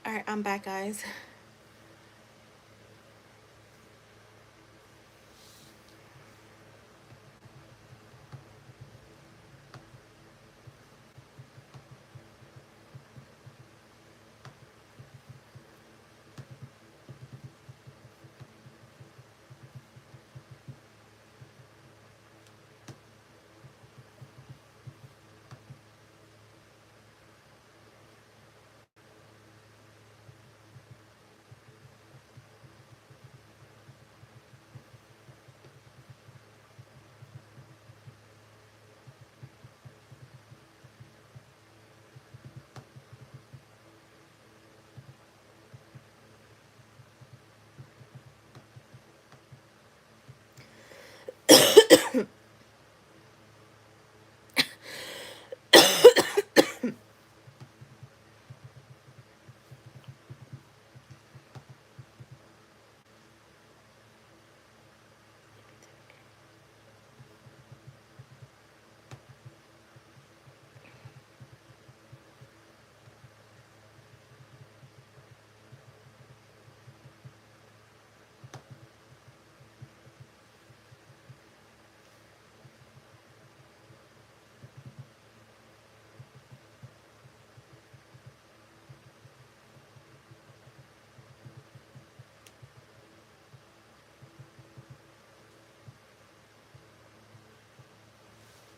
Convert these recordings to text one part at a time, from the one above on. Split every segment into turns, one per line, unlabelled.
All right, I'm back, guys.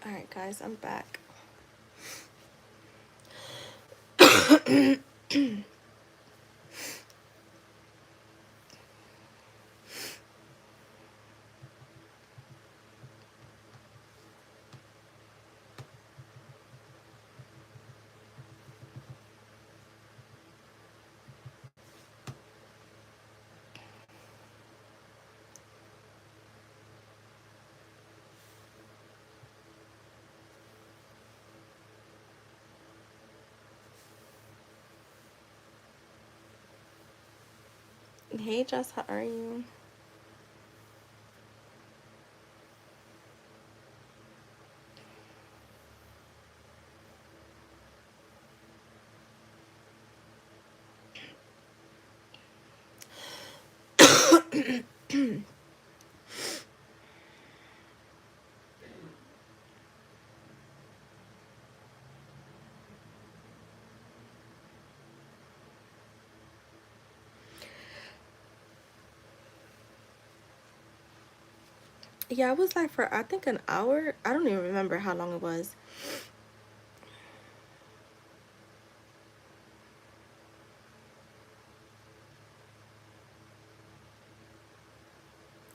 All right, guys, I'm back. Hey, Jess, how are you? Yeah, it was like for I think an hour. I don't even remember how long it was.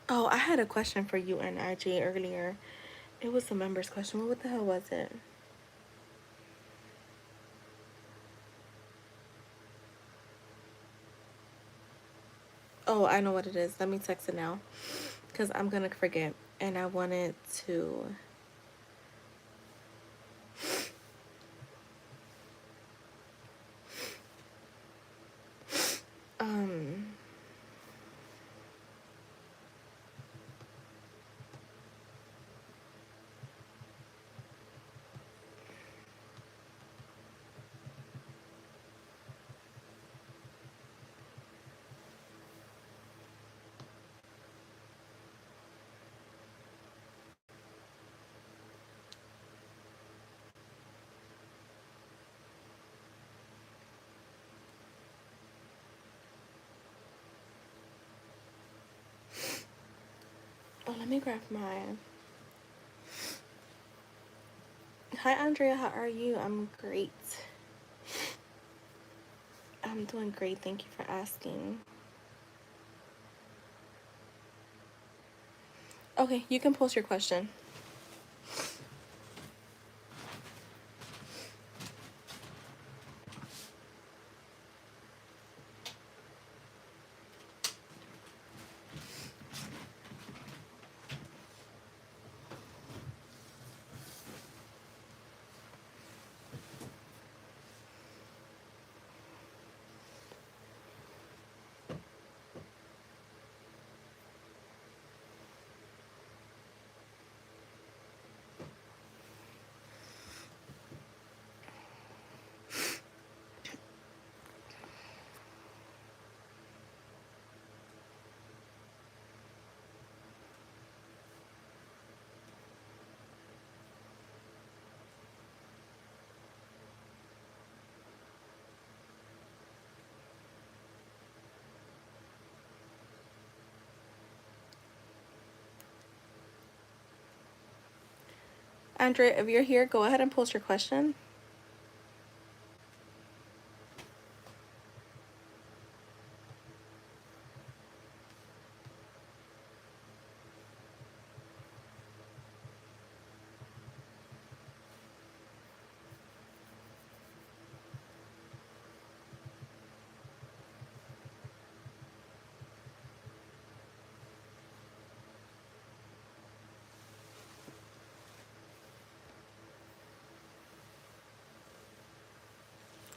Oh, I had a question for you and IG earlier. It was a members question. What the hell was it? Oh, I know what it is. Let me text it now because I'm gonna forget. And I wanted to. Um. Oh, let me grab my. Hi, Andrea. How are you? I'm great. I'm doing great. Thank you for asking. Okay, you can post your question. Andrea, if you're here, go ahead and post your question.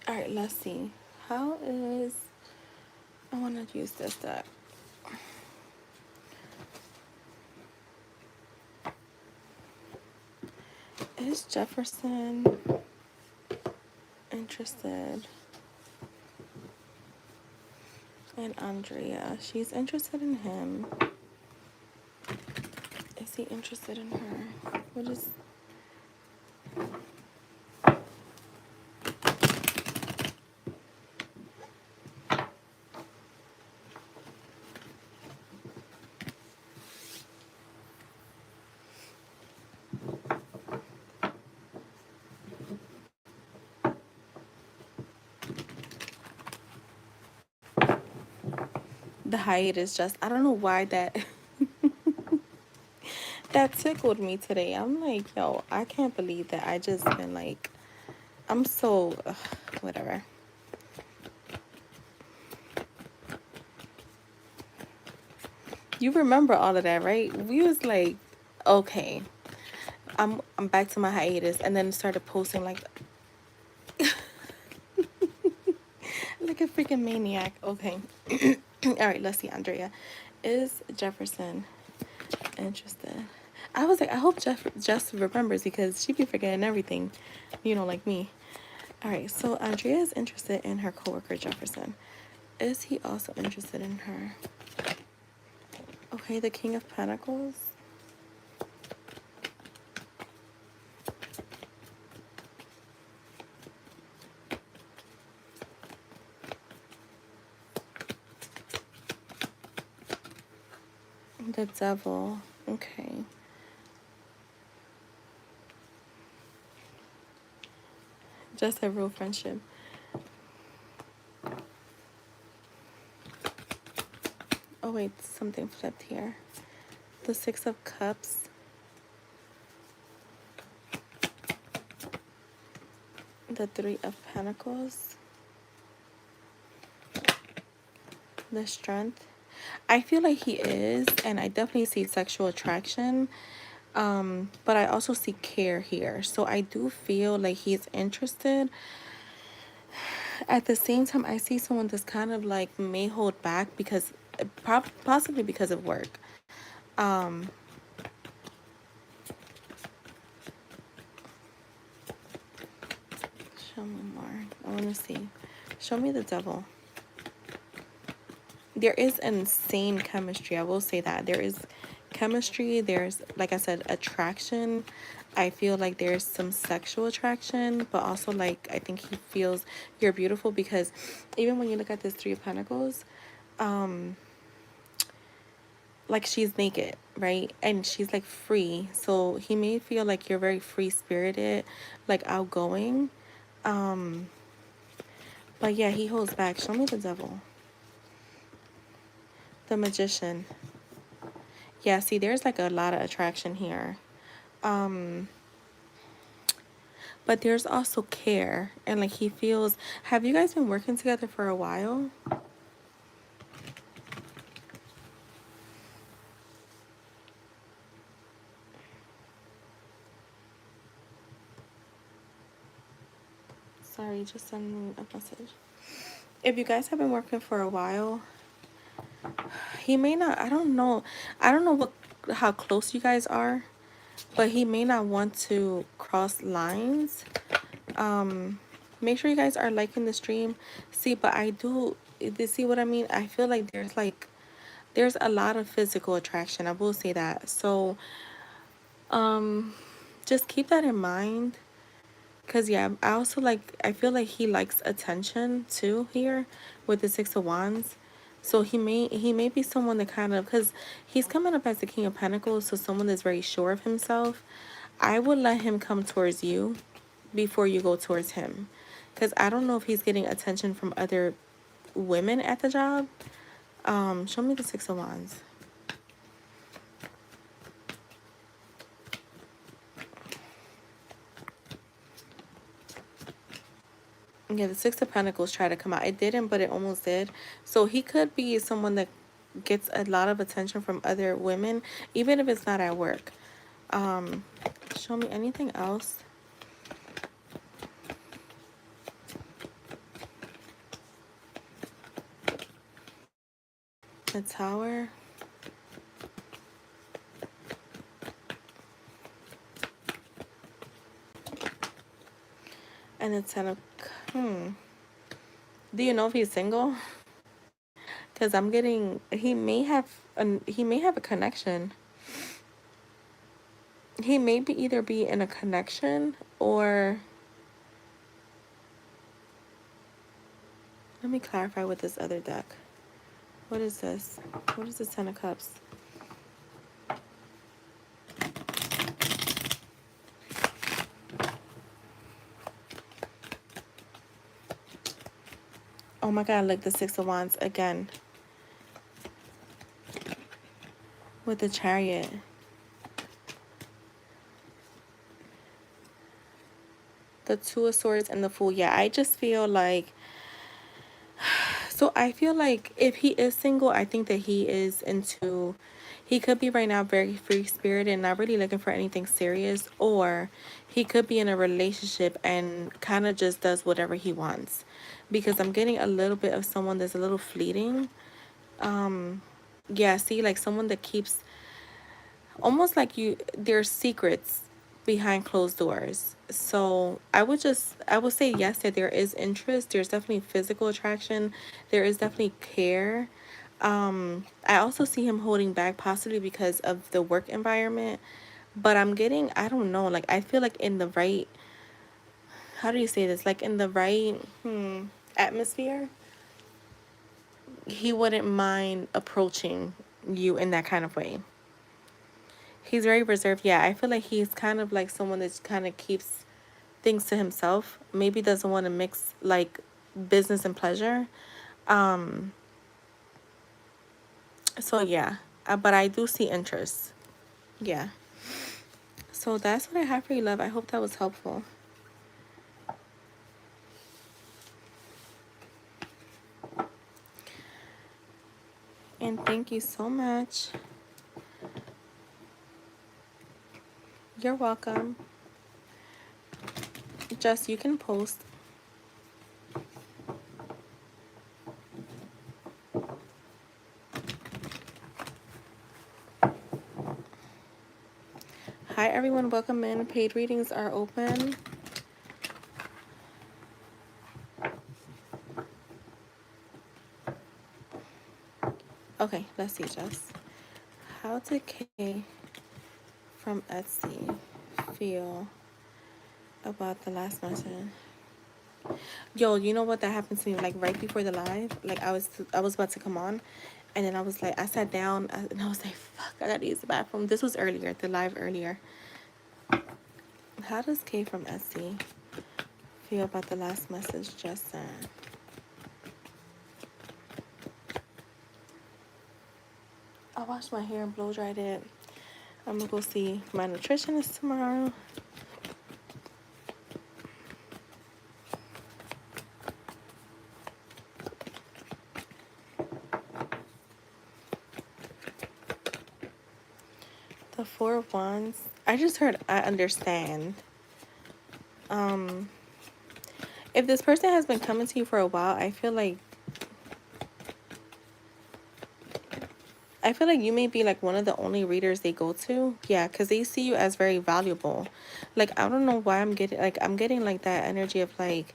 All right, let's see. How is, I want to use this deck. Is Jefferson interested in Andrea? She's interested in him. Is he interested in her? What is... The hiatus just, I don't know why that that tickled me today. I'm like, yo, I can't believe that I just been like, I'm so, whatever. You remember all of that, right? We was like, okay, I'm back to my hiatus, and then started posting like like a freaking maniac. Okay. All right, let's see, Andrea. Is Jefferson interested? I was like, I hope Jess remembers because she be forgetting everything, you know, like me. All right, so Andrea is interested in her coworker Jefferson. Is he also interested in her? Okay, the King of Pentacles. The Devil. Okay. Just a real friendship. Oh wait, something flipped here. The Six of Cups. The Three of Pentacles. The Strength. I feel like he is, and I definitely see sexual attraction. But I also see care here. So I do feel like he's interested. At the same time, I see someone that's kind of like may hold back because possibly because of work. Um, show me more. I want to see. Show me the Devil. There is insane chemistry. I will say that. There is chemistry. There's, like I said, attraction. I feel like there's some sexual attraction, but also like I think he feels you're beautiful because even when you look at this Three of Pentacles, like she's naked, right? And she's like free. So he may feel like you're very free spirited, like outgoing. But yeah, he holds back. Show me the Devil. The Magician. Yeah, see, there's like a lot of attraction here. But there's also care. And like he feels, have you guys been working together for a while? Sorry, just send me a message. If you guys have been working for a while, he may not, I don't know what, how close you guys are, but he may not want to cross lines. Make sure you guys are liking the stream. See, but I do, you see what I mean? I feel like there's a lot of physical attraction. I will say that. So, just keep that in mind. Cause yeah, I also like, I feel like he likes attention too here with the Six of Wands. So he may be someone that kind of, cause he's coming up as the King of Pentacles, so someone that's very sure of himself. I would let him come towards you before you go towards him. Because I don't know if he's getting attention from other women at the job. Show me the Six of Wands. Yeah, the Six of Pentacles tried to come out. It didn't, but it almost did. So he could be someone that gets a lot of attention from other women, even if it's not at work. Show me anything else. The Tower. And the Ten of... Do you know if he's single? Because I'm getting... He may have a connection. He may either be in a connection or... Let me clarify with this other deck. What is this? What is the Ten of Cups? Oh my God, like the Six of Wands again. With the Chariot. The Two of Swords and the Fool. Yeah, I just feel like... So I feel like if he is single, I think that he is into... He could be right now very free-spirited and not really looking for anything serious. Or he could be in a relationship and kind of just does whatever he wants. Because I'm getting a little bit of someone that's a little fleeting. Yeah, see, like someone that keeps... Almost like there's secrets behind closed doors. So I would say yes, that there is interest. There's definitely physical attraction. There is definitely care. I also see him holding back, possibly because of the work environment. But I'm getting, I don't know, like I feel like in the right, how do you say this? Like in the right atmosphere, he wouldn't mind approaching you in that kind of way. He's very reserved. Yeah, I feel like he's kind of like someone that kind of keeps things to himself. Maybe doesn't want to mix like business and pleasure. So yeah, but I do see interest. Yeah. So that's what I have for you, love. I hope that was helpful. And thank you so much. You're welcome. Just you can post. Hi everyone, welcome in. Paid readings are open. Okay, let's see, Jess. How did Kay from Etsy feel about the last message? Yo, you know what, that happened to me like right before the live. Like I was about to come on, and then I was like, I sat down and I was like, fuck, I gotta use the bathroom. This was earlier, the live earlier. How does Kay from Etsy feel about the last message just sent? I washed my hair and blow dried it. I'm gonna go see my nutritionist tomorrow. The Four of Wands. I just heard I understand. If this person has been coming to you for a while, I feel like you may be like one of the only readers they go to. Yeah, because they see you as very valuable. Like, I don't know why I'm getting like that energy of like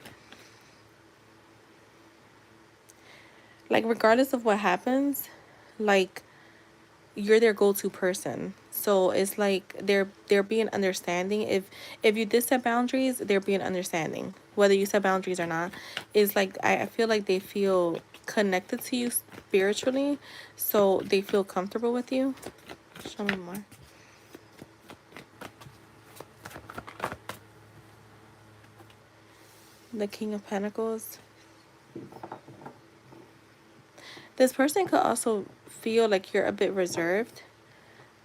regardless of what happens, like you're their go-to person. So it's like they're being understanding. If you did set boundaries, they're being understanding. Whether you set boundaries or not, is like I feel like they feel connected to you spiritually, so they feel comfortable with you. Show me more. The King of Pentacles. This person could also feel like you're a bit reserved.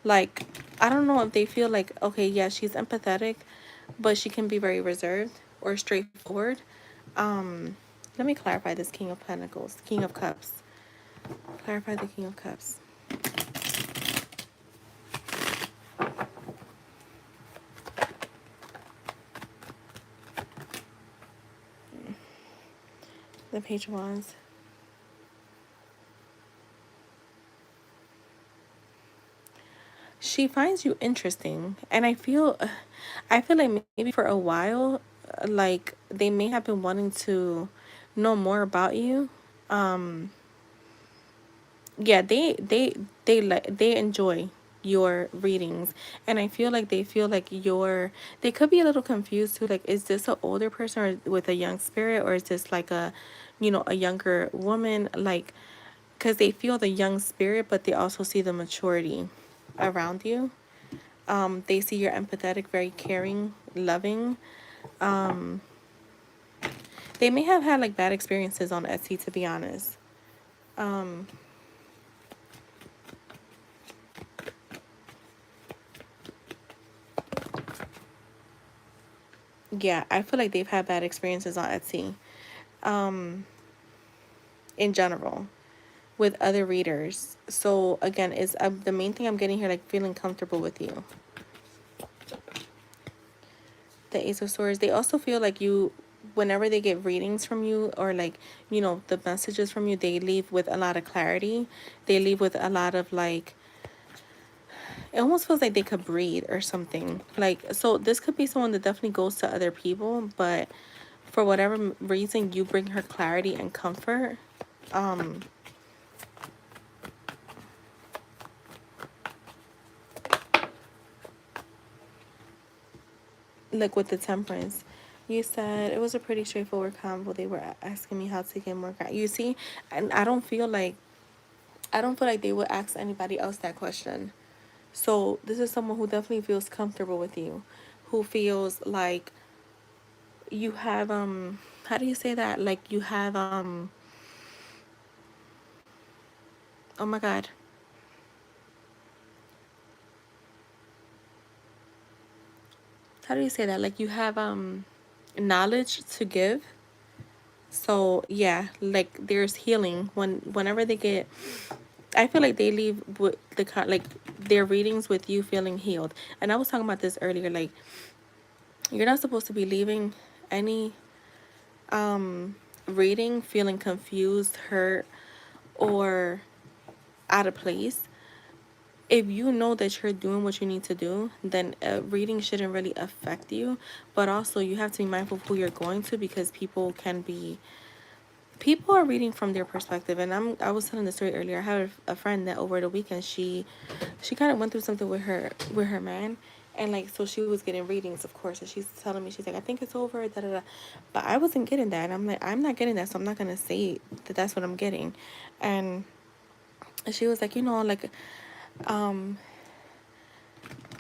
Like, I don't know if they feel like, okay, yeah, she's empathetic, but she can be very reserved or straightforward. Let me clarify this King of Pentacles, King of Cups. Clarify the King of Cups. The Page of Wands. She finds you interesting, and I feel like maybe for a while, like they may have been wanting to know more about you. Yeah, they enjoy your readings, and I feel like they feel like they could be a little confused too, like, is this an older person or with a young spirit, or is this like a, a younger woman, like, because they feel the young spirit, but they also see the maturity around you. They see you're empathetic, very caring, loving. They may have had like bad experiences on Etsy, to be honest. Yeah, I feel like they've had bad experiences on Etsy, in general, with other readers. So again, is the main thing I'm getting here, like feeling comfortable with you. The Ace of Swords. They also feel like you, whenever they get readings from you, or like, the messages from you, they leave with a lot of clarity. They leave with a lot of like, it almost feels like they could breathe or something. Like, so this could be someone that definitely goes to other people, but for whatever reason, you bring her clarity and comfort. Like with the Temperance, you said it was a pretty straightforward convo. They were asking me how to get more. You see, and I don't feel like they would ask anybody else that question. So this is someone who definitely feels comfortable with you, who feels like you have how do you say that? Like you have oh my god. How do you say that? Like you have knowledge to give. So yeah, like there's healing whenever they get, I feel like they leave with like their readings with you feeling healed. And I was talking about this earlier, like you're not supposed to be leaving any reading feeling confused, hurt, or out of place. If you know that you're doing what you need to do, then reading shouldn't really affect you. But also you have to be mindful of who you're going to, because people are reading from their perspective. And I was telling the story earlier. I had a friend that over the weekend she kind of went through something with her man, and like, so she was getting readings, of course, and she's telling me, she's like, I think it's over, da da da. But I wasn't getting that, and I'm like, I'm not getting that, so I'm not gonna say that that's what I'm getting. And she was like, like, um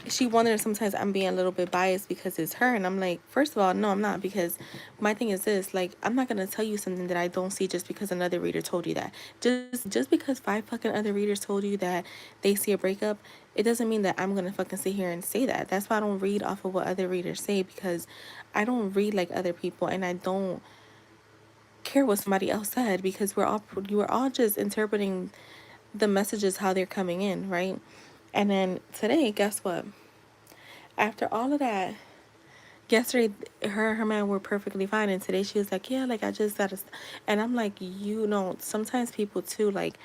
she wondered if sometimes I'm being a little bit biased because it's her. And I'm like, first of all, no, I'm not, because my thing is this, like, I'm not gonna tell you something that I don't see just because another reader told you that. Just because 5 fucking other readers told you that they see a breakup, it doesn't mean that I'm gonna fucking sit here and say that. That's why I don't read off of what other readers say, because I don't read like other people, and I don't care what somebody else said, because you are all just interpreting the messages how they're coming in, right? And then today, guess what? After all of that, yesterday her man were perfectly fine, and today she was like, yeah, like I just gotta and I'm like, sometimes people too, like,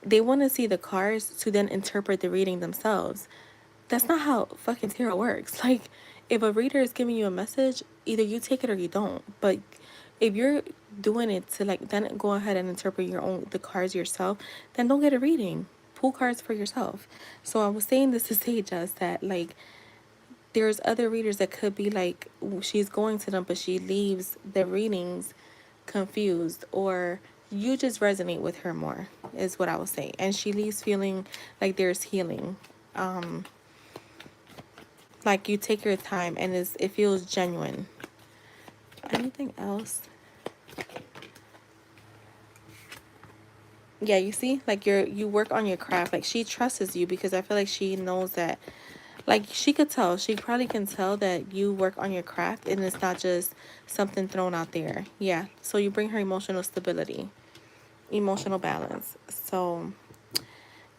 they want to see the cards to then interpret the reading themselves. That's not how fucking tarot works. Like, if a reader is giving you a message, either you take it or you don't. But if you're doing it to like then go ahead and interpret the cards yourself, then don't get a reading. Pull cards for yourself. So I was saying this to say just that, like, there's other readers that could be like, she's going to them, but she leaves the readings confused, or you just resonate with her more, is what I would say. And she leaves feeling like there's healing. Like you take your time and it feels genuine. Anything else? Yeah, you see, like you work on your craft. Like she trusts you because I feel like she knows that, like she could tell, she probably can tell that you work on your craft and it's not just something thrown out there. Yeah, so you bring her emotional stability, emotional balance. So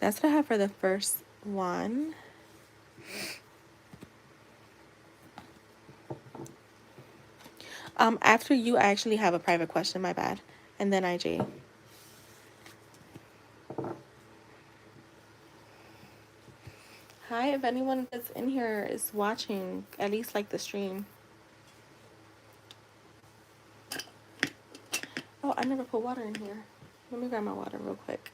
that's what I have for the first one. After you, I actually have a private question, my bad. And then IJ. Hi, if anyone that's in here is watching, at least like the stream. Oh, I never put water in here. Let me grab my water real quick.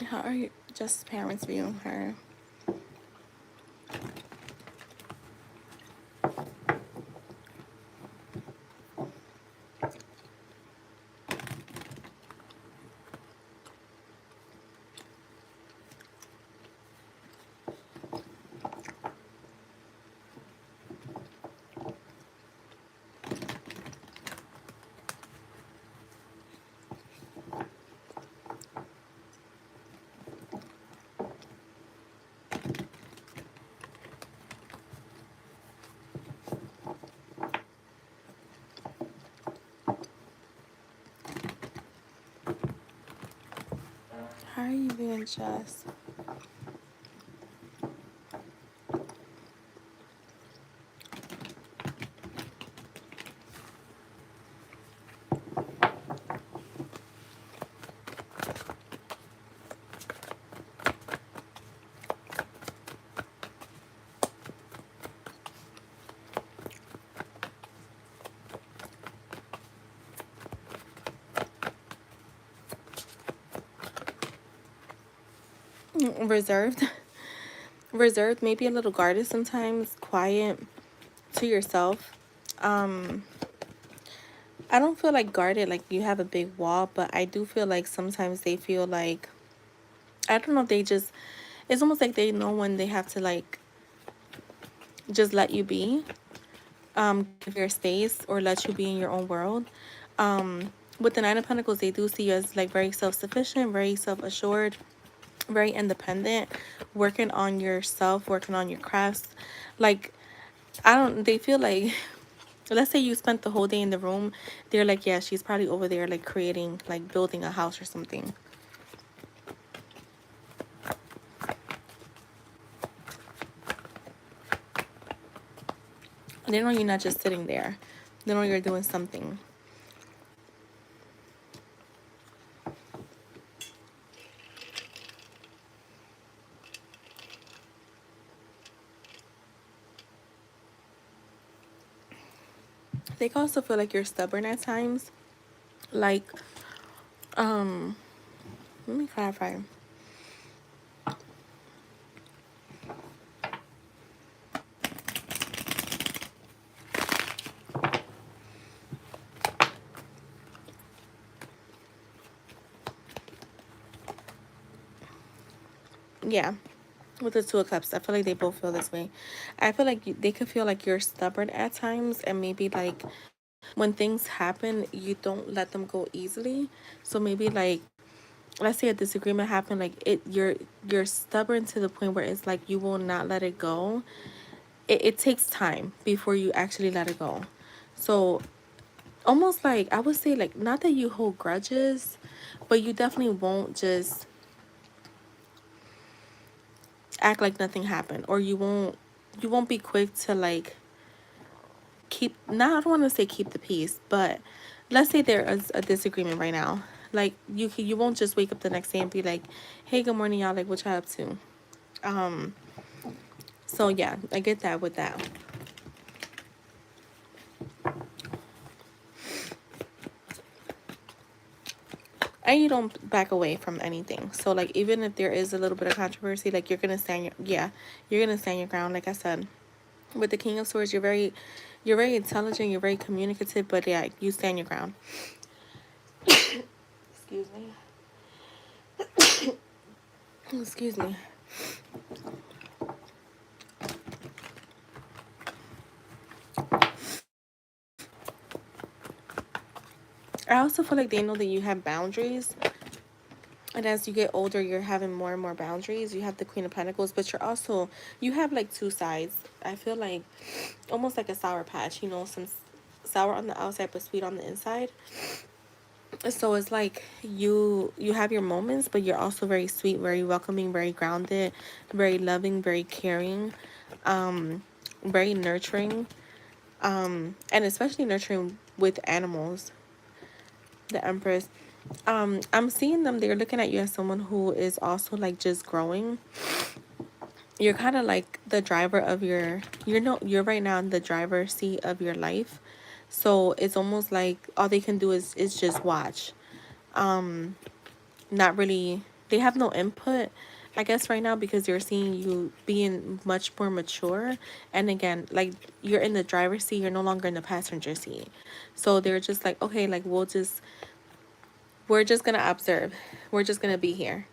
How are you, just parents viewing her? How are you viewing Jess? Reserved. Reserved, maybe a little guarded sometimes, quiet, to yourself. Um, I don't feel like guarded, like you have a big wall, but I do feel like sometimes they feel like, I don't know, they just, it's almost like they know when they have to like just let you be, give your space or let you be in your own world. With the Nine of Pentacles, they do see you as like very self-sufficient, very self-assured, very independent, working on yourself, working on your crafts. Like, I don't, they feel like, let's say you spent the whole day in the room, they're like, yeah, she's probably over there like creating, like building a house or something. They know you're not just sitting there. They know you're doing something. They can also feel like you're stubborn at times. Like, um, let me clarify. Yeah, with the Two of Cups, I feel like they both feel this way. I feel like they could feel like you're stubborn at times, and maybe like when things happen, you don't let them go easily. So maybe like let's say a disagreement happened, like you're stubborn to the point where it's like you will not let it go. It takes time before you actually let it go. So almost like, I would say, like, not that you hold grudges, but you definitely won't just act like nothing happened, or you won't be quick to like keep, not, I don't want to say keep the peace, but let's say there is a disagreement right now. Like you won't just wake up the next day and be like, hey, good morning, y'all, like what y'all up to? um so yeah, I get that with that. And you don't back away from anything. So like, even if there is a little bit of controversy, like you're gonna stand your ground. Like I said, with the King of Swords, you're very intelligent, you're very communicative, but yeah, you stand your ground. Excuse me. Excuse me. I also feel like they know that you have boundaries. And as you get older, you're having more and more boundaries. You have the Queen of Pentacles, but you have like two sides. I feel like almost like a sour patch, some sour on the outside, but sweet on the inside. So it's like you have your moments, but you're also very sweet, very welcoming, very grounded, very loving, very caring, very nurturing, and especially nurturing with animals. The Empress. I'm seeing them, they're looking at you as someone who is also like just growing. You're kind of like the driver of you're right now in the driver's seat of your life. So it's almost like all they can do is just watch. Not really, they have no input, I guess, right now, because they're seeing you being much more mature. And again, like, you're in the driver's seat, you're no longer in the passenger seat. So they're just like, okay, like, we're just gonna observe. We're just gonna be here.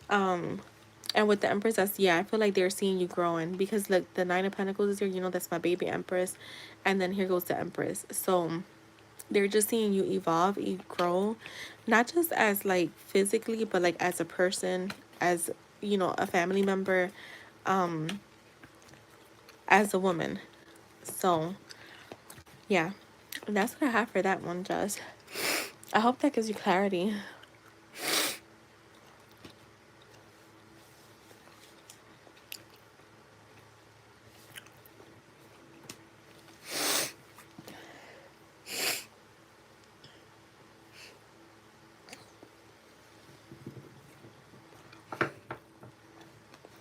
And with the Empress, that's, yeah, I feel like they're seeing you growing, because like the Nine of Pentacles is here, that's my baby Empress, and then here goes the Empress. So they're just seeing you evolve, you grow, not just as like physically, but like as a person, as a family member, as a woman. So yeah, that's what I have for that one, Jess. I hope that gives you clarity.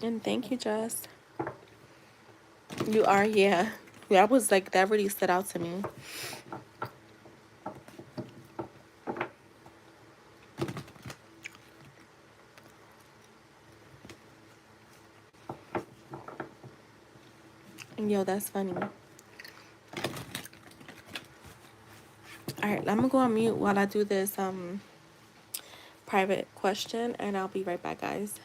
And thank you, Jess. You are, yeah. That was like, that really stood out to me. Yo, that's funny. All right, I'm gonna go on mute while I do this private question, and I'll be right back, guys.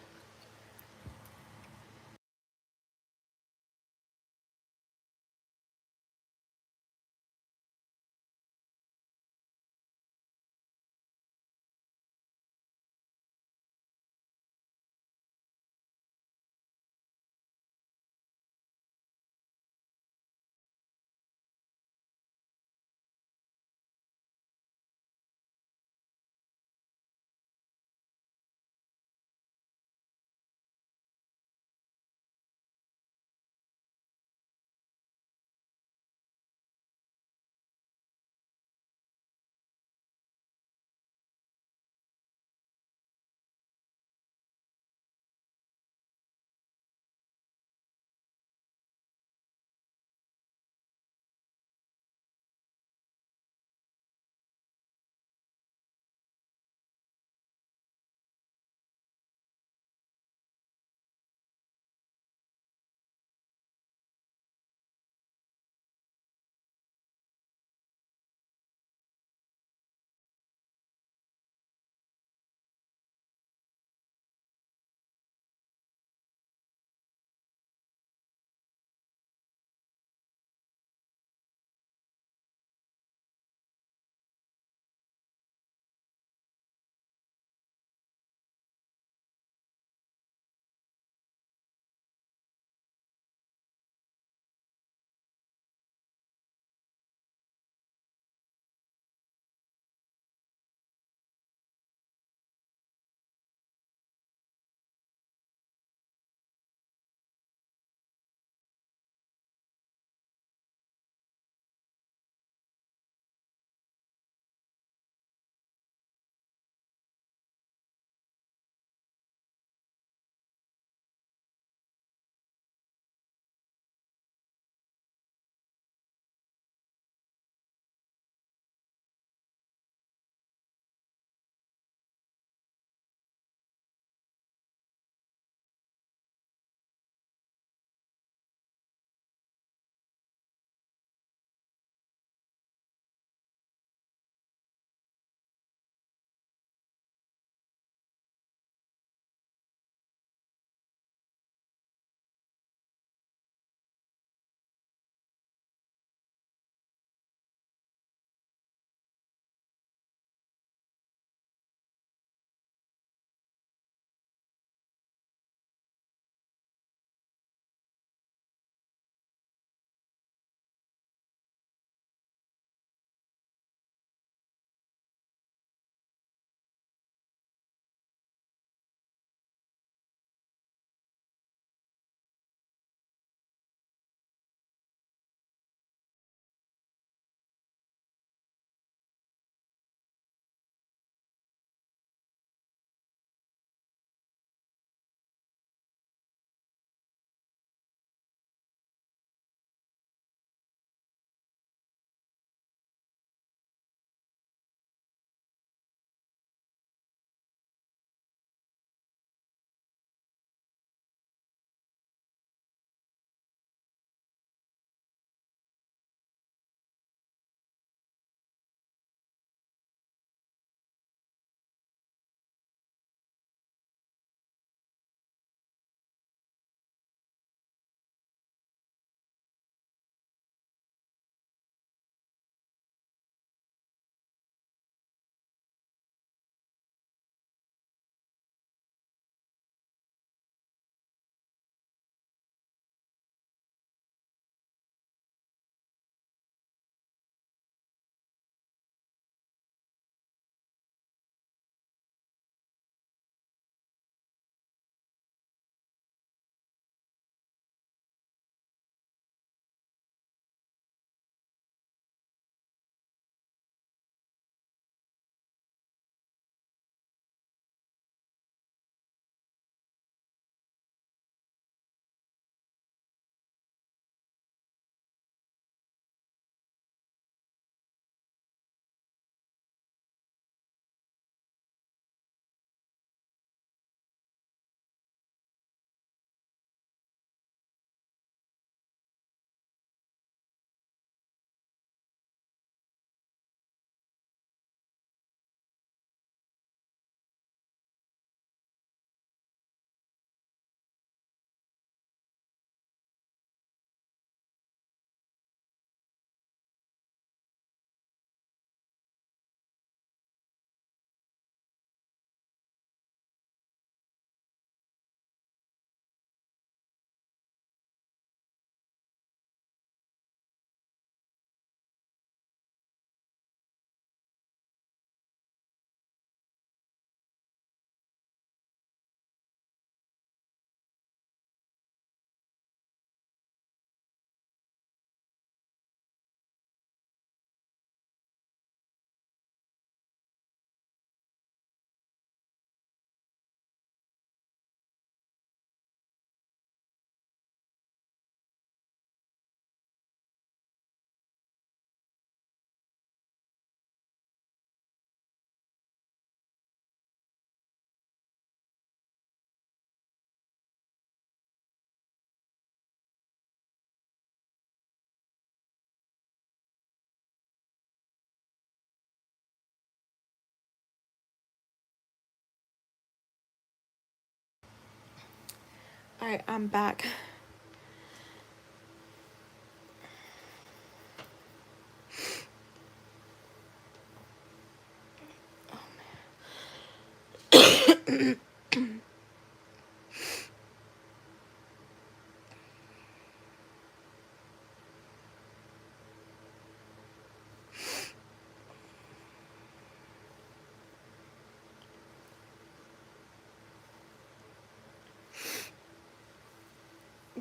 All right, I'm back.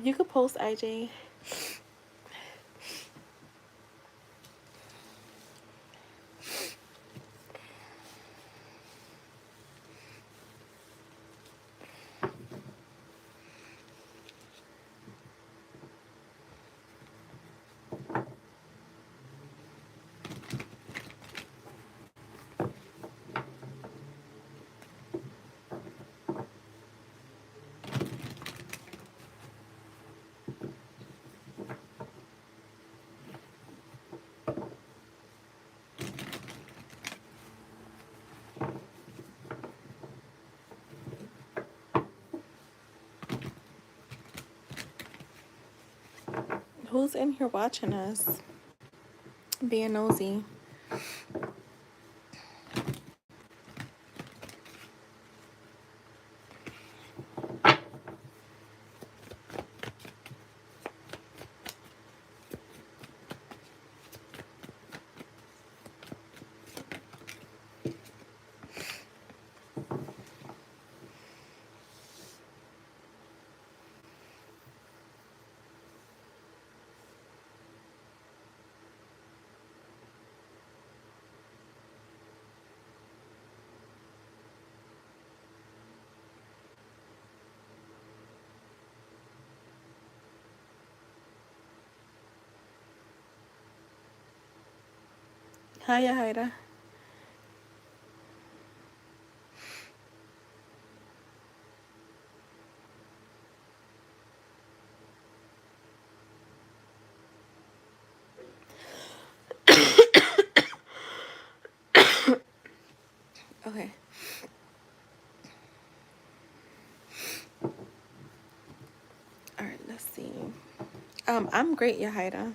You could post IJ. Who's in here watching us? Being nosy. Hiya, Haida. Okay. All right, let's see. I'm great, Yahida.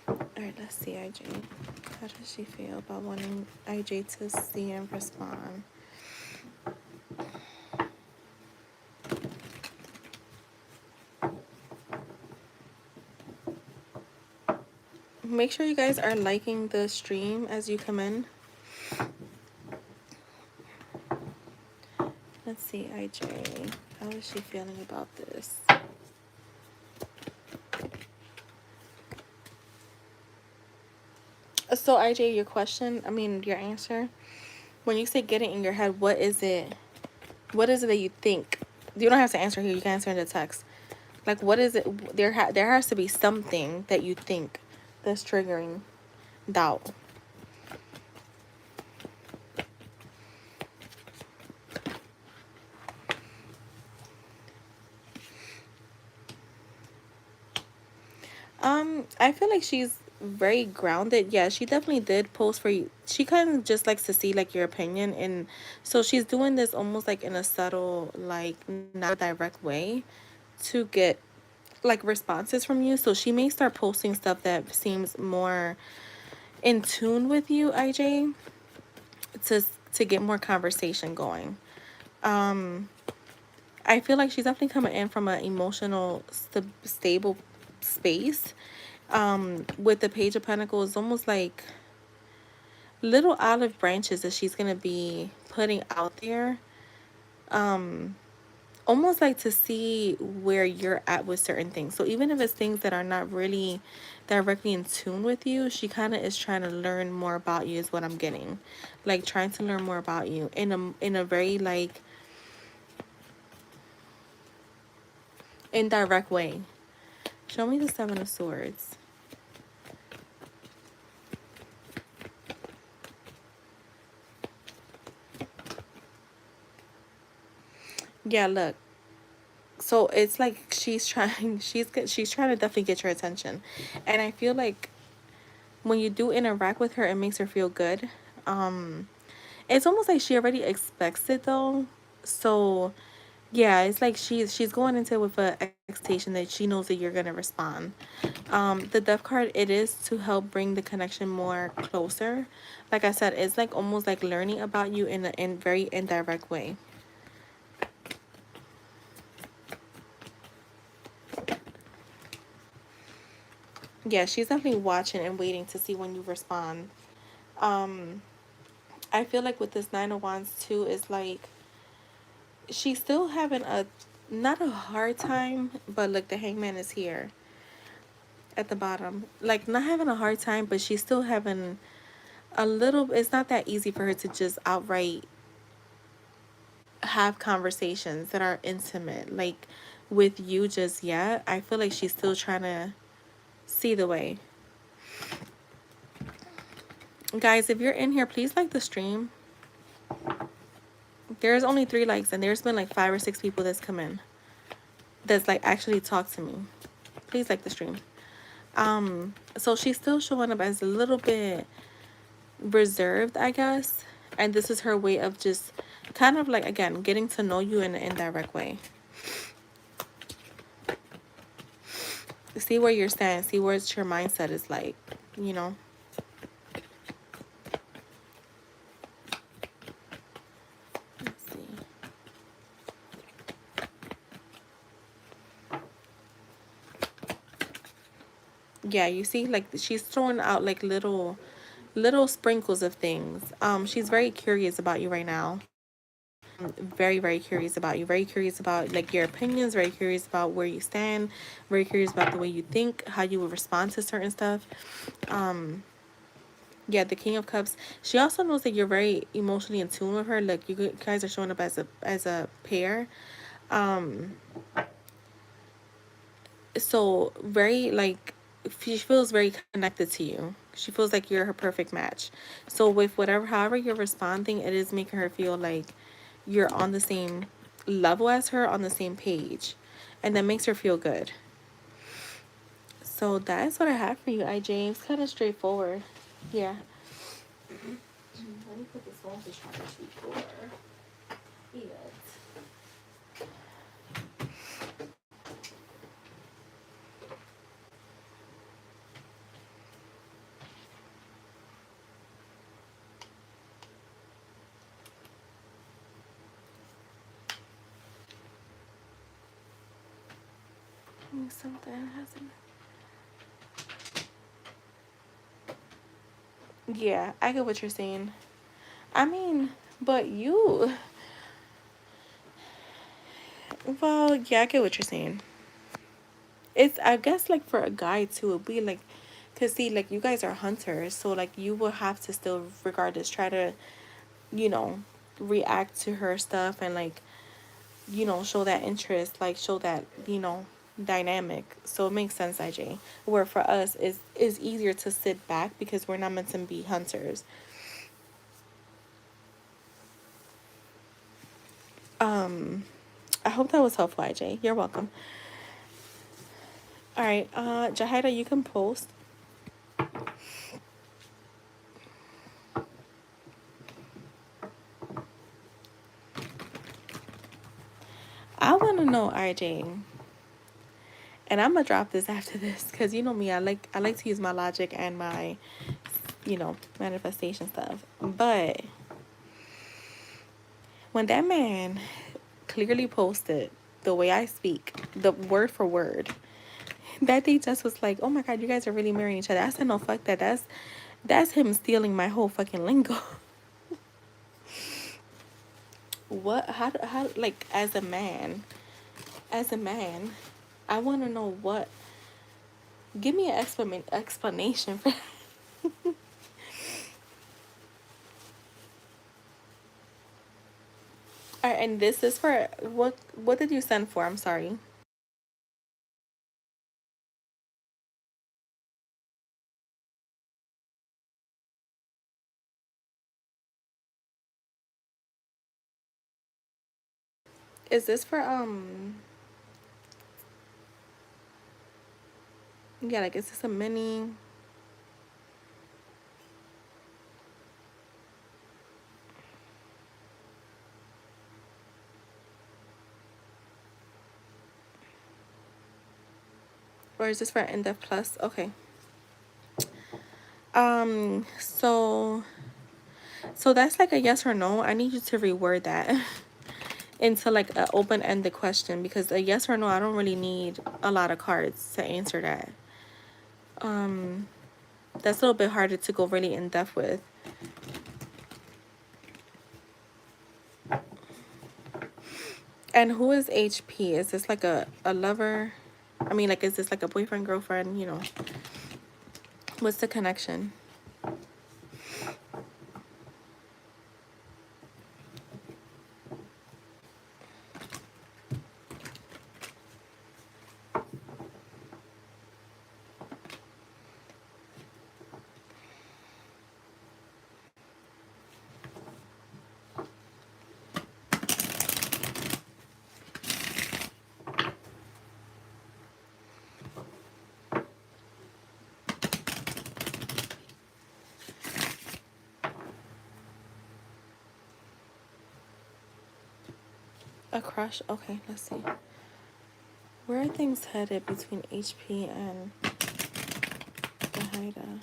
All right, let's see, IJ. How does she feel about wanting IJ to see and respond? Make sure you guys are liking the stream as you come in. Let's see, IJ. How is she feeling about this? So, IJ, your question, your answer, when you say get it in your head, what is it? What is it that you think? You don't have to answer here. You can answer in the text. Like, what is it? There has to be something that you think that's triggering doubt. I feel like she's very grounded. Yeah, she definitely did post for you. She kind of just likes to see like your opinion, and so she's doing this almost like in a subtle, like not direct way to get like responses from you. So she may start posting stuff that seems more in tune with you, IJ, to to get more conversation going. Um, I feel like she's definitely coming in from an emotional stable space. With the Page of Pentacles, almost like little olive branches that she's gonna be putting out there. Almost like to see where you're at with certain things. So even if it's things that are not really directly in tune with you, she kind of is trying to learn more about you is what I'm getting. Like trying to learn more about you in a very like indirect way. Show me the Seven of Swords. Yeah, look. So it's like she's trying she's trying to definitely get your attention. And I feel like when you do interact with her, it makes her feel good. Um it's almost like she already expects it though. So yeah, it's like she's going into it with a expectation that she knows that you're gonna respond. The death card, it is to help bring the connection more closer. Like I said, it's like almost like learning about you in a in very indirect way. Yeah, she's definitely watching and waiting to see when you respond. Um, I feel like with this Nine of Wands too, is like she's still having a not a hard time, but like the Hangman is here at the bottom. Like not having a hard time, but she's still having a little. It's not that easy for her to just outright have conversations that are intimate, like with you just yet. I feel like she's still trying to see the way. Guys, if you're in here, please like the stream. There's only 3 likes, and there's been like 5 or 6 people that's come in that's like actually talked to me. Please like the stream. So she's still showing up as a little bit reserved, I guess. And this is her way of just kind of like, again, getting to know you in an indirect way. See where you're standing. See where your mindset is like, you know. Let's see. Yeah, you see, like she's throwing out like little sprinkles of things. She's very curious about you right now. Very, very curious about you. Very curious about like your opinions. Very curious about where you stand. Very curious about the way you think, how you would respond to certain stuff. Yeah, the King of Cups. She also knows that you're very emotionally in tune with her. Like you guys are showing up as a pair. Um, so very like she feels very connected to you. She feels like you're her perfect match. So with whatever however you're responding, it is making her feel like you're on the same level as her, on the same page. And that makes her feel good. So that is what I have for you, IJ. It's kind of straightforward. Yeah. Let me put this phone to charge before. Yes. Something hasn't. Yeah, I get what you're saying. I mean, but you. Well, yeah, I get what you're saying. It's, I guess, like for a guy too, it'd be like, cause see, like you guys are hunters, so like you will have to still, regardless, try to, you know, react to her stuff and like, you know, show that interest, like show that, you know, dynamic. So it makes sense, IJ. Where for us is easier to sit back because we're not meant to be hunters. I hope that was helpful, IJ. You're welcome. All right, Jahida, you can post. I want to know, RJ, and I'm gonna drop this after this because you know me, I like to use my logic and my, you know, manifestation stuff. But when that man clearly posted the way I speak, the word for word, that day just was like, oh my god, you guys are really marrying each other. I said no, fuck that. That's him stealing my whole fucking lingo. What? How? Like as a man, I want to know what. Give me an explanation for. Alright, and this is for what? What did you send for? I'm sorry. Is this for Yeah, like, is this a mini? Or is this for in-depth plus? Okay. So that's like a yes or no. I need you to reword that into like an open-ended question, because a yes or no, I don't really need a lot of cards to answer that. That's a little bit harder to go really in depth with. And who is HP? Is this like a lover? I mean, like, is this like a boyfriend, girlfriend, you know? What's the connection? A crush? Okay, let's see. Where are things headed between HP and the Haida?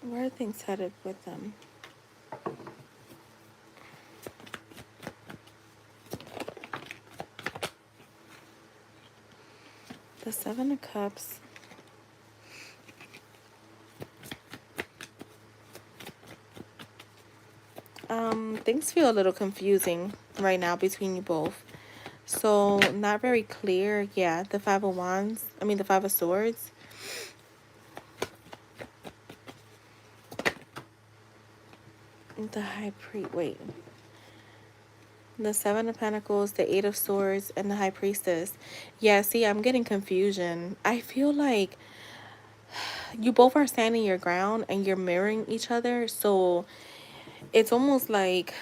Where are things headed with them? The Seven of Cups. Things feel a little confusing right now between you both. So, not very clear. Yeah, the Five of Wands. I mean, the Five of Swords. The High Priest. Wait. The Seven of Pentacles, the Eight of Swords, and the High Priestess. Yeah, see, I'm getting confusion. I feel like you both are standing your ground and you're mirroring each other. So, it's almost like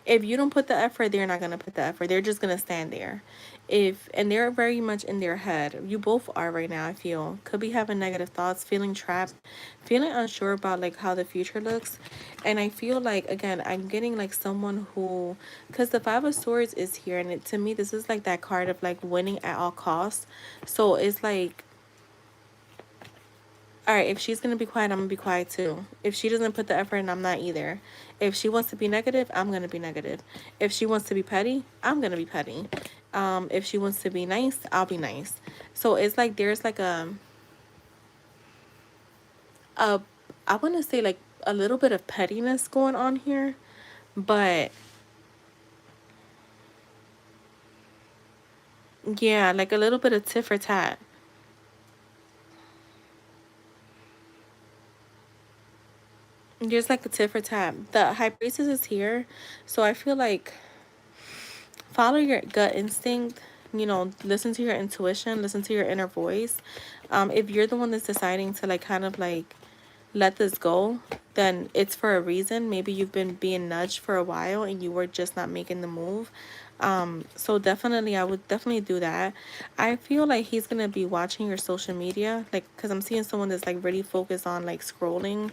if you don't put the effort, they're not gonna put the effort. They're just gonna stand there. And they're very much in their head. You both are right now, I feel. Could be having negative thoughts, feeling trapped, feeling unsure about like how the future looks. And I feel like, again, I'm getting like someone who, because the Five of Swords is here, and to me this is like that card of like winning at all costs. So it's like, all right, if she's going to be quiet, I'm going to be quiet too. If she doesn't put the effort in, I'm not either. If she wants to be negative, I'm going to be negative. If she wants to be petty, I'm going to be petty. If she wants to be nice, I'll be nice. So it's like there's like a I want to say like a little bit of pettiness going on here, but yeah, like a little bit of tit for tat. There's like a tit for tat. The High Priestess is here, so I feel like follow your gut instinct. You know, listen to your intuition, listen to your inner voice. If you're the one that's deciding to like kind of like let this go, then it's for a reason. Maybe you've been being nudged for a while and you were just not making the move. So definitely, I would definitely do that. I feel like he's gonna be watching your social media, like, because I'm seeing someone that's like really focused on like scrolling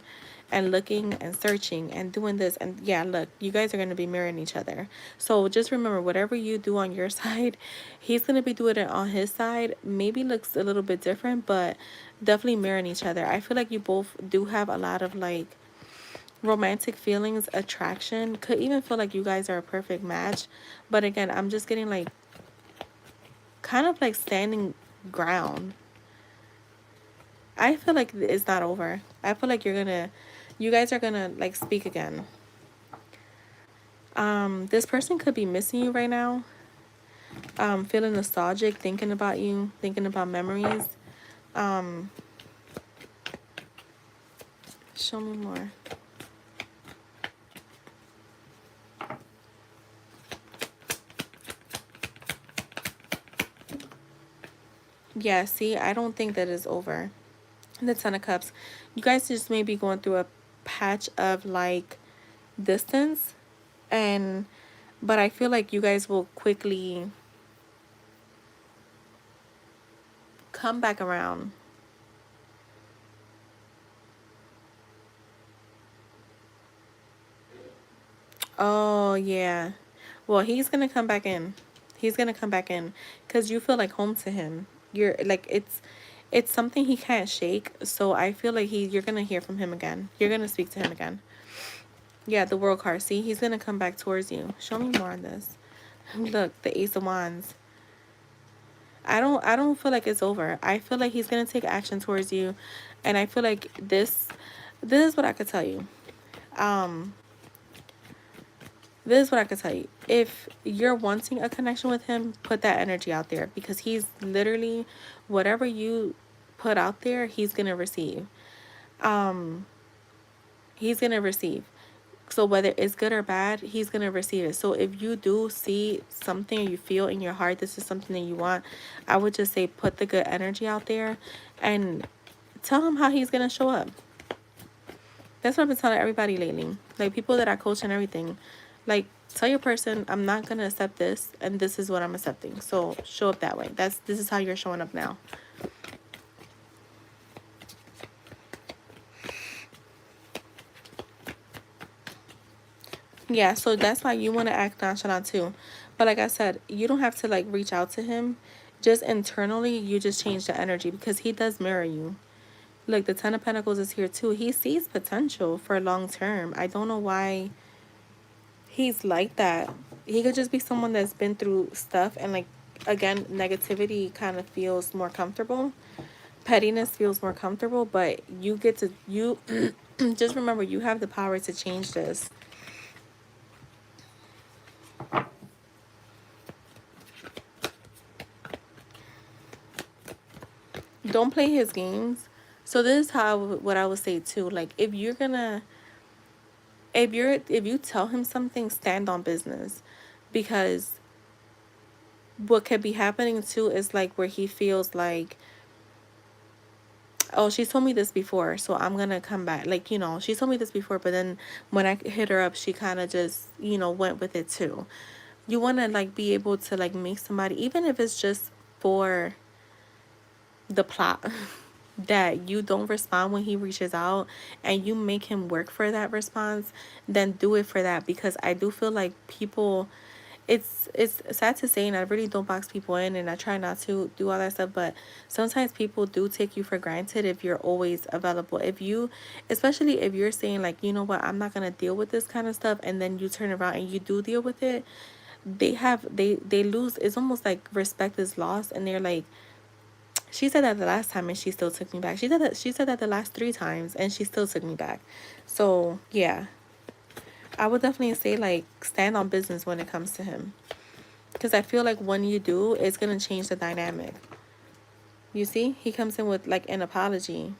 and looking and searching and doing this. And yeah, look, you guys are gonna be mirroring each other. So just remember, whatever you do on your side, he's gonna be doing it on his side. Maybe looks a little bit different, but definitely mirroring each other. I feel like you both do have a lot of like romantic feelings, attraction. Could even feel like you guys are a perfect match. But again, I'm just getting like kind of like standing ground. I feel like it's not over. I feel like you guys are gonna like speak again. This person could be missing you right now. Feeling nostalgic, thinking about you, thinking about memories. Um, Show me more. Yeah, see, I don't think that is over. The Ten of Cups. You guys just may be going through a patch of like distance, and but I feel like you guys will quickly come back around. Oh, yeah. Well, he's gonna come back in. He's gonna come back in because you feel like home to him. You're like it's something he can't shake. So I feel like you're gonna hear from him again. You're gonna speak to him again. Yeah, the World card. See, he's gonna come back towards you. Show me more on this. Look, the Ace of Wands. I don't feel like it's over. I feel like he's gonna take action towards you, and I feel like this is what I could tell you. Um, this is what I could tell you. If you're wanting a connection with him, put that energy out there because he's literally whatever you put out there, he's gonna receive. Um, he's gonna receive. So whether it's good or bad, he's going to receive it. So if you do see something you feel in your heart, this is something that you want, I would just say put the good energy out there and tell him how he's going to show up. That's what I've been telling everybody lately. Like people that I coach and everything. Like tell your person, I'm not going to accept this and this is what I'm accepting. So show up that way. This is how you're showing up now. Yeah, so that's why you want to act nonchalant too. But like I said, you don't have to like reach out to him. Just internally, you just change the energy because he does mirror you. Look, the Ten of Pentacles is here too. He sees potential for long term. I don't know why he's like that. He could just be someone that's been through stuff and like, again, negativity kind of feels more comfortable. Pettiness feels more comfortable, but you get to, you just remember you have the power to change this. Don't play his games. So this is how what I would say too. Like if you're gonna, if you tell him something, stand on business, because what could be happening too is like where he feels like, oh, she told me this before, so I'm gonna come back. Like, you know, she told me this before, but then when I hit her up, she kind of just, you know, went with it too. You want to like be able to like make somebody, even if it's just for the plot, that you don't respond when he reaches out and you make him work for that response, then do it for that. Because I do feel like people, it's sad to say, and I really don't box people in and I try not to do all that stuff, but sometimes people do take you for granted if you're always available. If you, especially if you're saying like, you know what, I'm not gonna deal with this kind of stuff, and then you turn around and you do deal with it, they lose. It's almost like respect is lost, and they're like, she said that the last time and she still took me back. She said that the last 3 times and she still took me back. So yeah, I would definitely say like stand on business when it comes to him, because I feel like when you do, it's gonna change the dynamic. You see, he comes in with like an apology,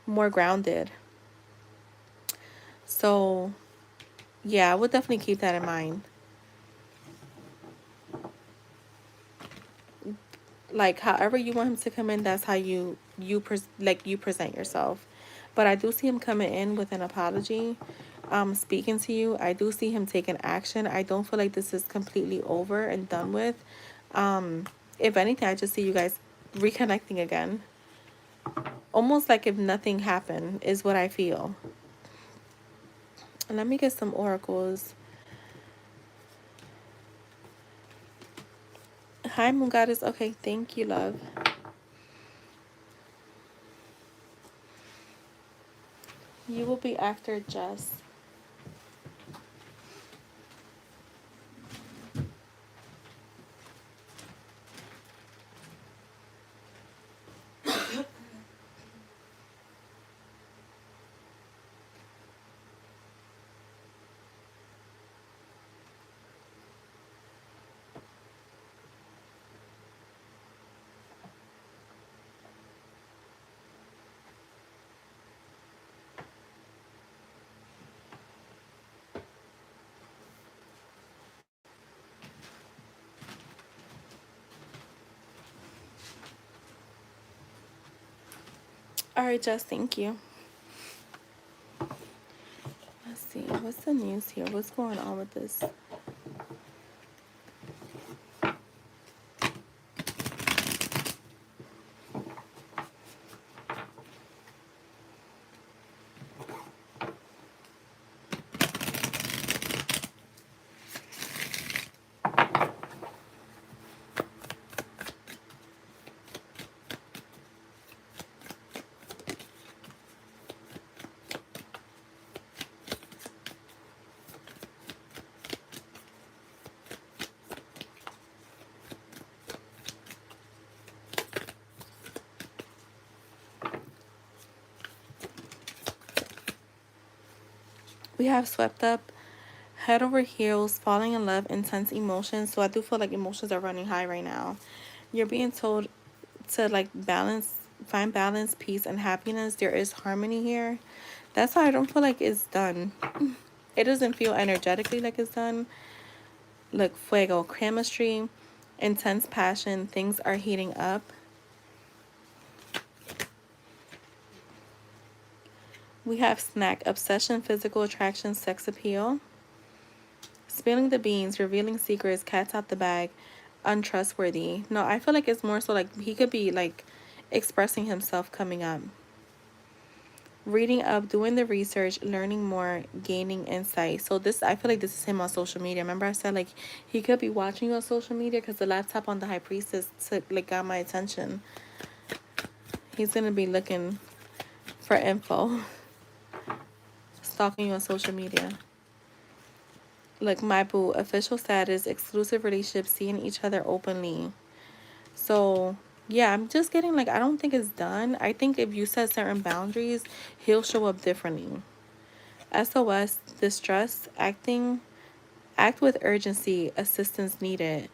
more grounded. So yeah, I would definitely keep that in mind. Like however you want him to come in, that's how you present yourself. But I do see him coming in with an apology, speaking to you. I do see him taking action. I don't feel like this is completely over and done with. If anything, I just see you guys reconnecting again, almost like if nothing happened is what I feel. And let me get some oracles. Hi, Moon Goddess. Okay, thank you, love. You will be after Jess. All right, Jess, thank you. Let's see. What's the news here? What's going on with this? We have swept up, head over heels, falling in love, intense emotions. So I do feel like emotions are running high right now. You're being told to like balance, find balance, peace, and happiness. There is harmony here. That's why I don't feel like it's done. It doesn't feel energetically like it's done. Look, fuego, chemistry, intense passion, things are heating up. We have snack, obsession, physical attraction, sex appeal. Spilling the beans, revealing secrets, cats out the bag, untrustworthy. No, I feel like it's more so like he could be like expressing himself coming up. Reading up, doing the research, learning more, gaining insight. So this, I feel like this is him on social media. Remember I said like he could be watching you on social media because the laptop on the high priestess took like got my attention. He's gonna be looking for info, stalking you on social media. Look, my boo, official status, exclusive relationship, seeing each other openly. So yeah, I'm just getting like I don't think it's done. I think if you set certain boundaries, he'll show up differently. SOS, distress, act with urgency, assistance needed.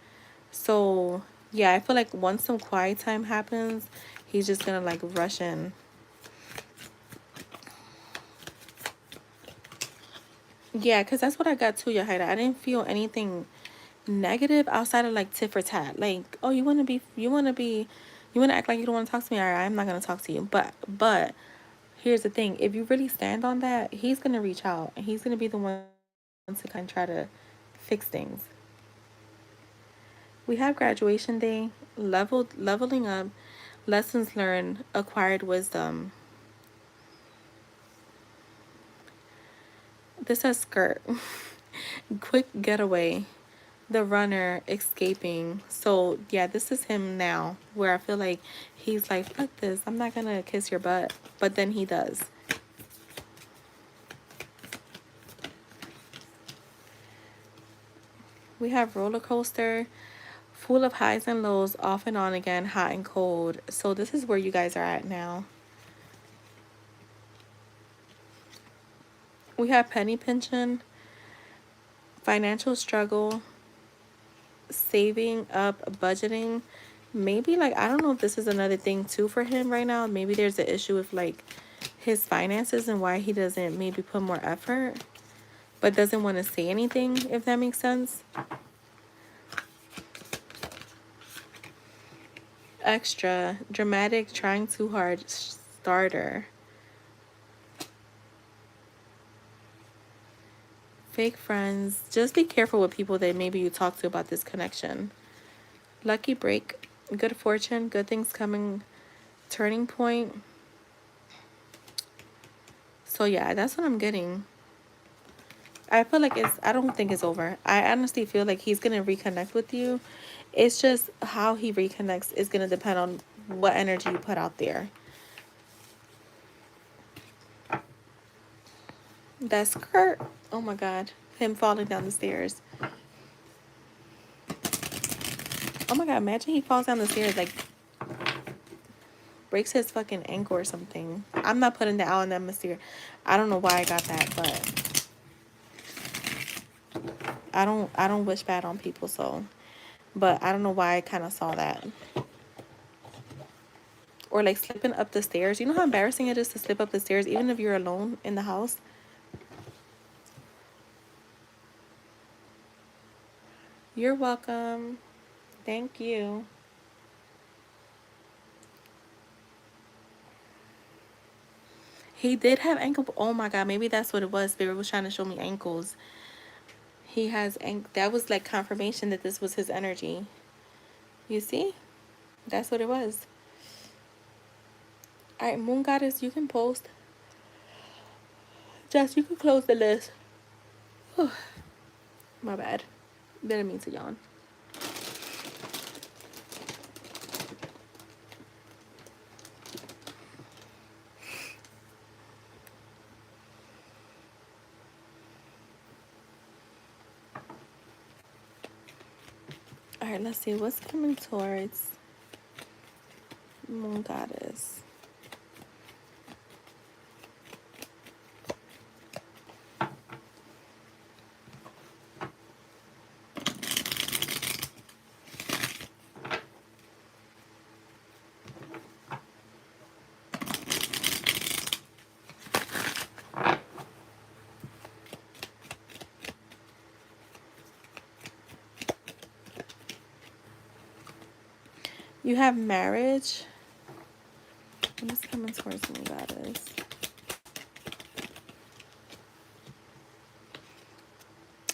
So yeah, I feel like once some quiet time happens, he's just gonna like rush in. Yeah, because that's what I got too, Yahida. I didn't feel anything negative outside of like tit for tat. Like, oh, you wanna act like you don't want to talk to me. All right, I'm not gonna talk to you. But here's the thing: if you really stand on that, he's gonna reach out and he's gonna be the one to kind of try to fix things. We have graduation day, leveling up, lessons learned, acquired wisdom. This says skirt, quick getaway, the runner escaping. So yeah, this is him now, where I feel like he's like, fuck this, I'm not gonna kiss your butt, but then he does. We have roller coaster, full of highs and lows, off and on again, hot and cold. So this is where you guys are at now. We have penny pinching, financial struggle, saving up, budgeting. Maybe like I don't know if this is another thing too for him right now. Maybe there's an issue with like his finances and why he doesn't maybe put more effort, but doesn't want to say anything, if that makes sense. Extra, dramatic, trying too hard, starter. Fake friends. Just be careful with people that maybe you talk to about this connection. Lucky break, good fortune, good things coming, turning point. So yeah, that's what I'm getting. I feel like I don't think it's over. I honestly feel like he's going to reconnect with you. It's just how he reconnects is going to depend on what energy you put out there. That's Kurt. Oh my God. Him falling down the stairs. Oh my God. Imagine he falls down the stairs, like breaks his fucking ankle or something. I'm not putting that out in the atmosphere. I don't know why I got that, but I don't wish bad on people, so. But I don't know why I kind of saw that. Or like slipping up the stairs. You know how embarrassing it is to slip up the stairs, even if you're alone in the house? You're welcome. Thank you. He did have ankle. Oh my God, maybe that's what it was. Spirit was trying to show me ankles. He has that was like confirmation that this was his energy. You see? That's what it was. All right, Moon Goddess, you can post. Jess, you can close the list. My bad. Didn't mean to yawn. All right, let's see what's coming towards Moon Goddess. You have marriage. What is coming towards me, Goddess?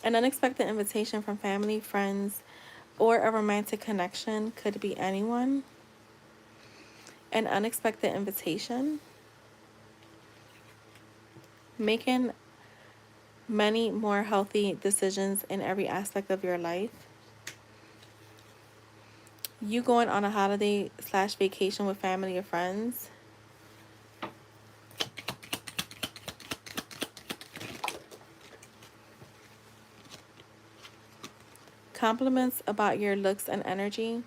An unexpected invitation from family, friends, or a romantic connection. Could be anyone. An unexpected invitation. Making many more healthy decisions in every aspect of your life. You going on a holiday / vacation with family or friends. Compliments about your looks and energy.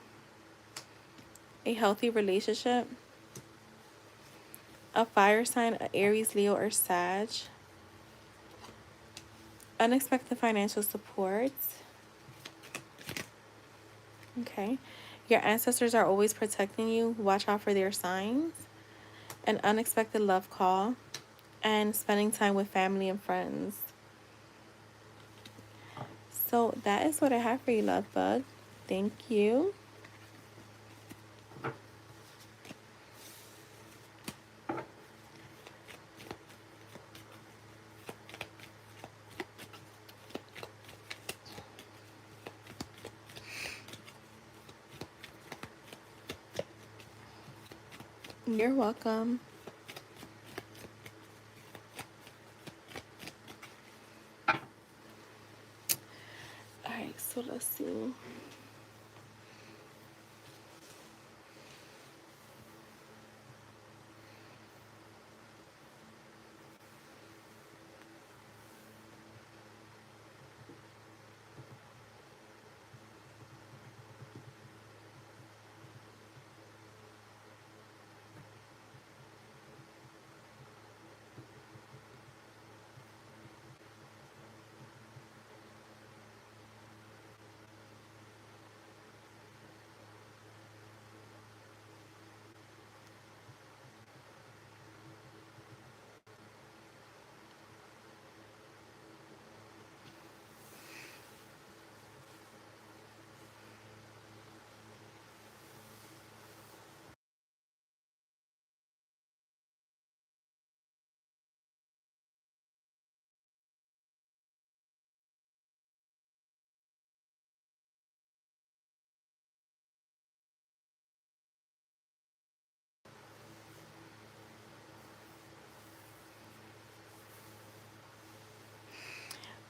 A healthy relationship. A fire sign, a Aries, Leo, or Sag. Unexpected financial support. Okay. Your ancestors are always protecting you. Watch out for their signs. An unexpected love call. And spending time with family and friends. So that is what I have for you, love bug. Thank you. You're welcome. Alright, so let's see.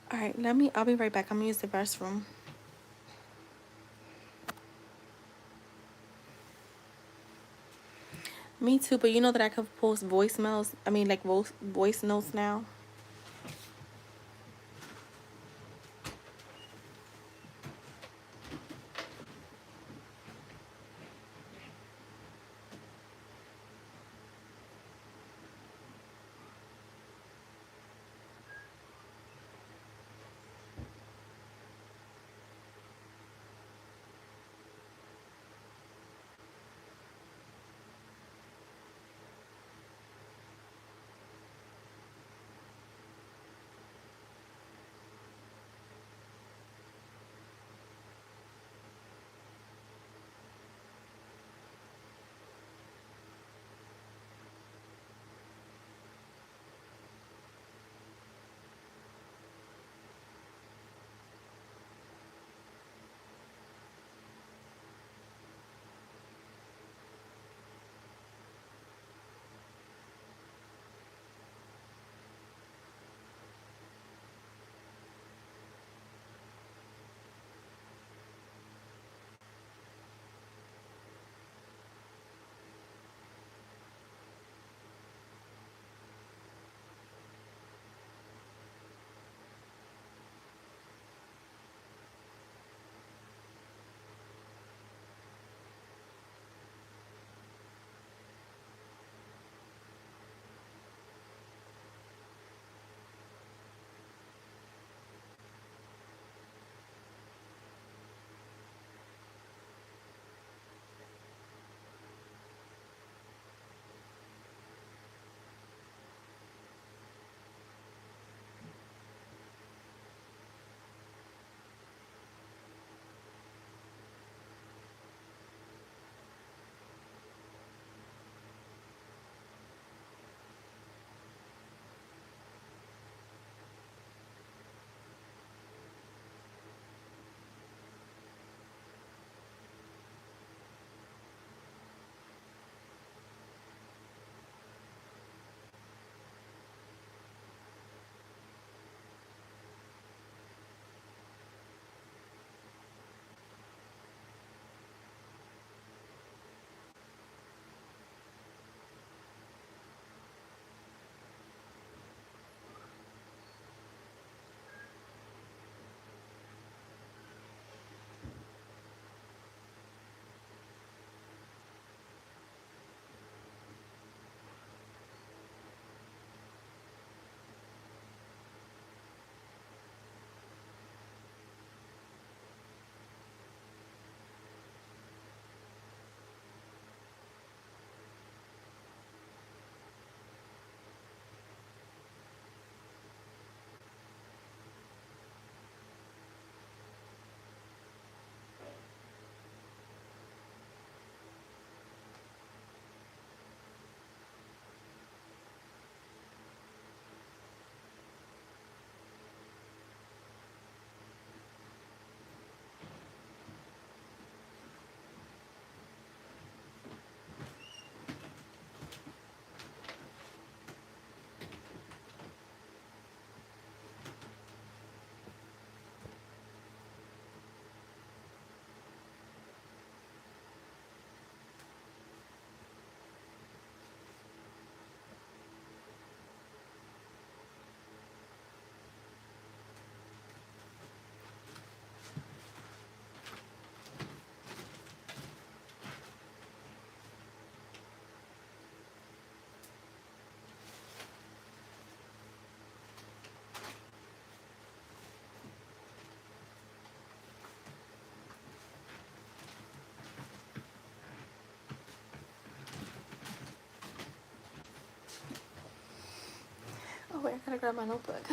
Alright, I'll be right back. I'm gonna use the restroom. Me too, but you know that I could post voicemails. I mean, like voice notes now. gotta grab my notebook.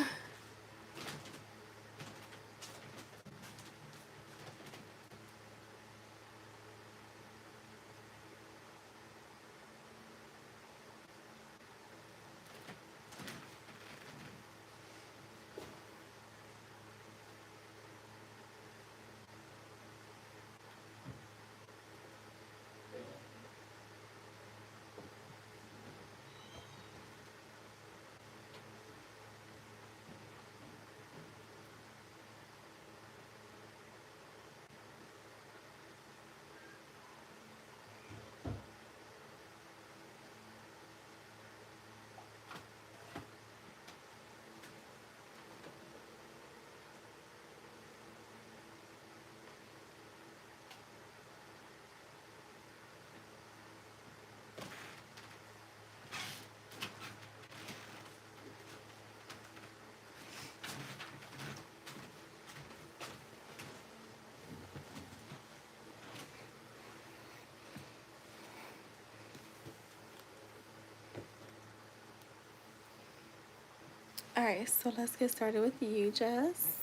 Alright, so let's get started with you, Jess.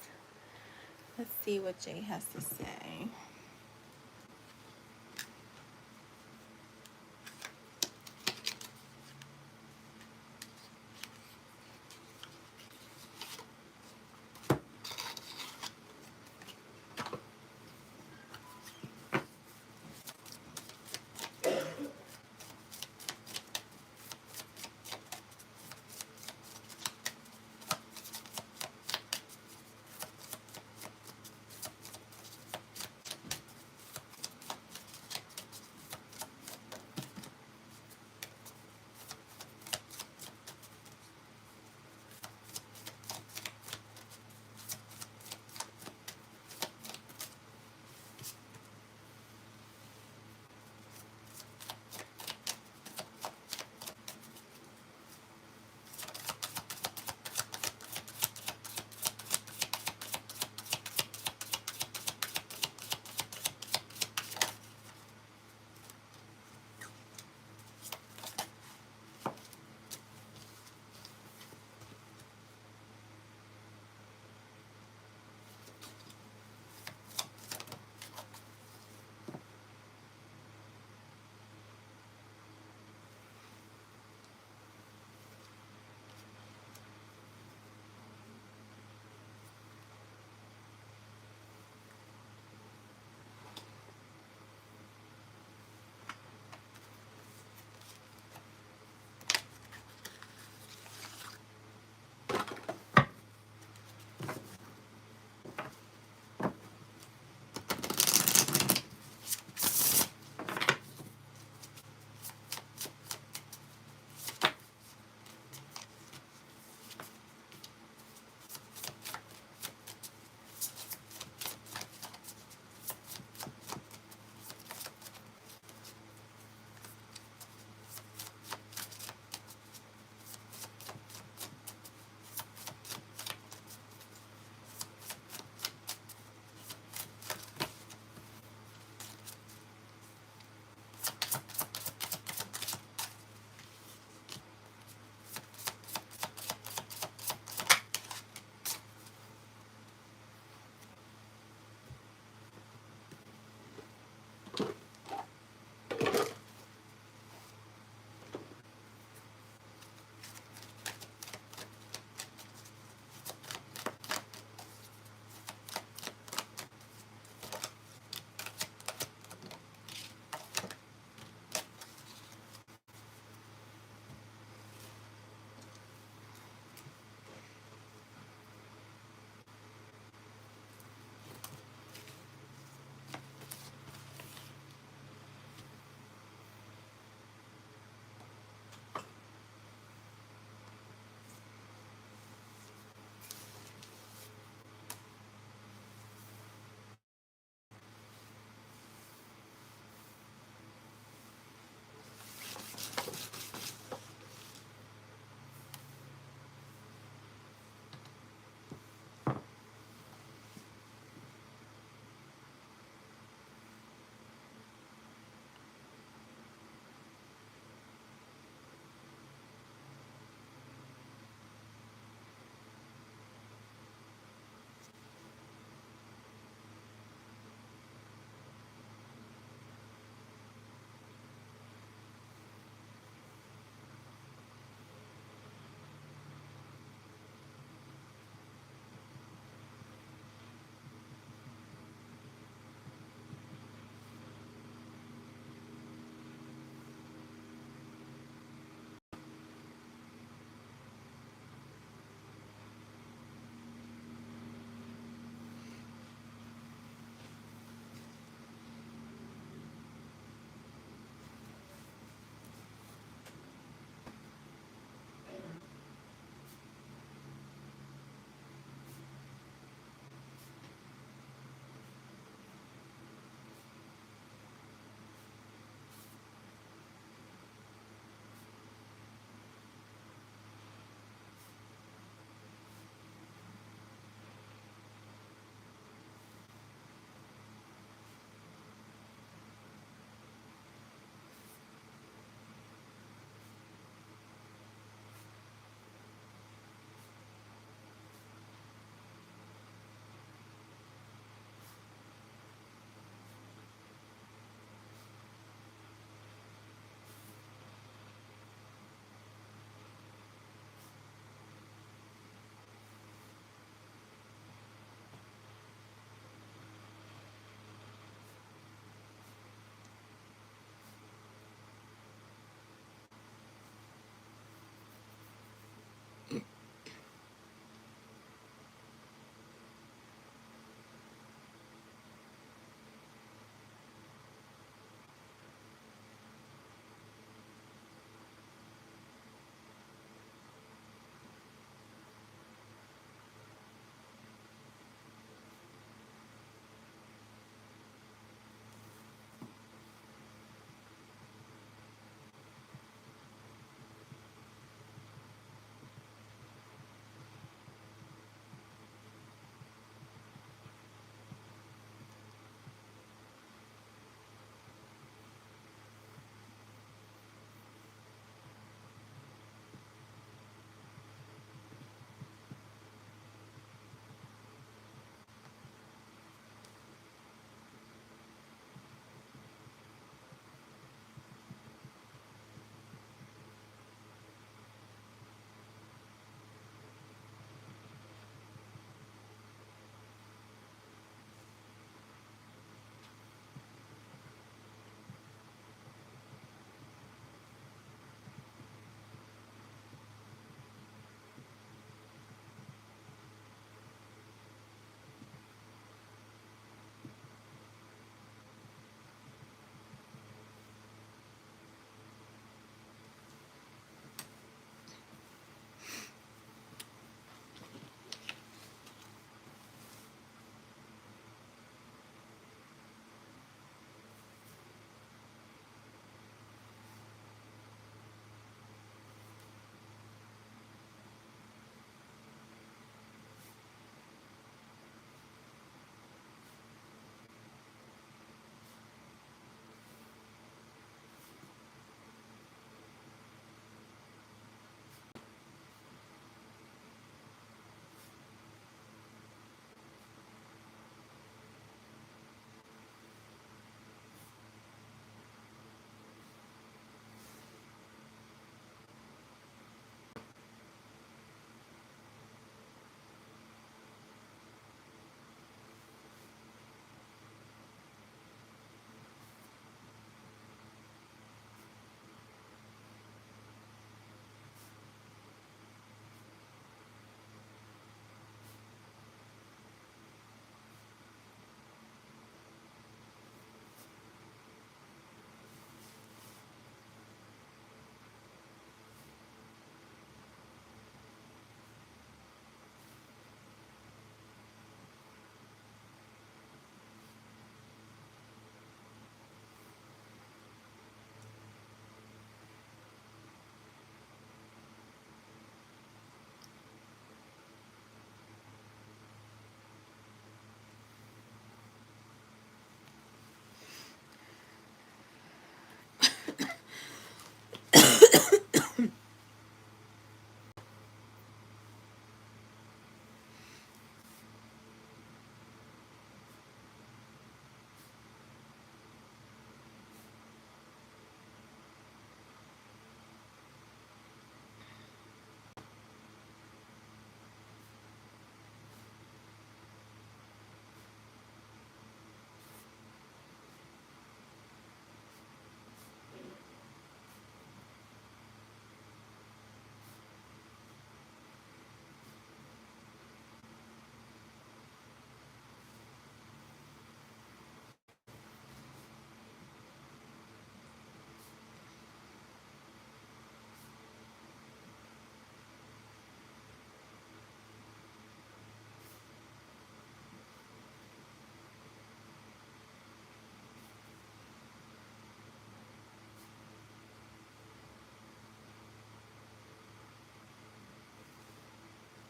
Let's see what Jay has to say.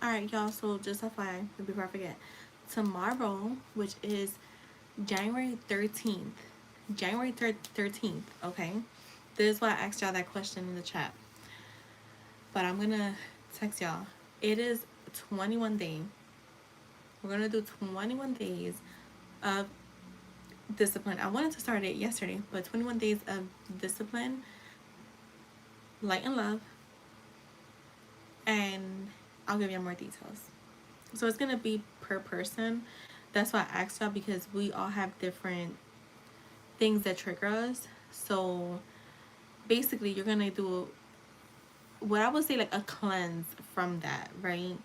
Alright, y'all, so just FYI, before I forget, tomorrow, which is January 13th, January 13th, okay? This is why I asked y'all that question in the chat. But I'm gonna text y'all. It is 21 days. We're gonna do 21 days of discipline. I wanted to start it yesterday, but 21 days of discipline, light and love, and I'll give you more details. So it's gonna be per person. That's why I asked y'all, because we all have different things that trigger us. So basically, you're gonna do what I would say like a cleanse from that, right?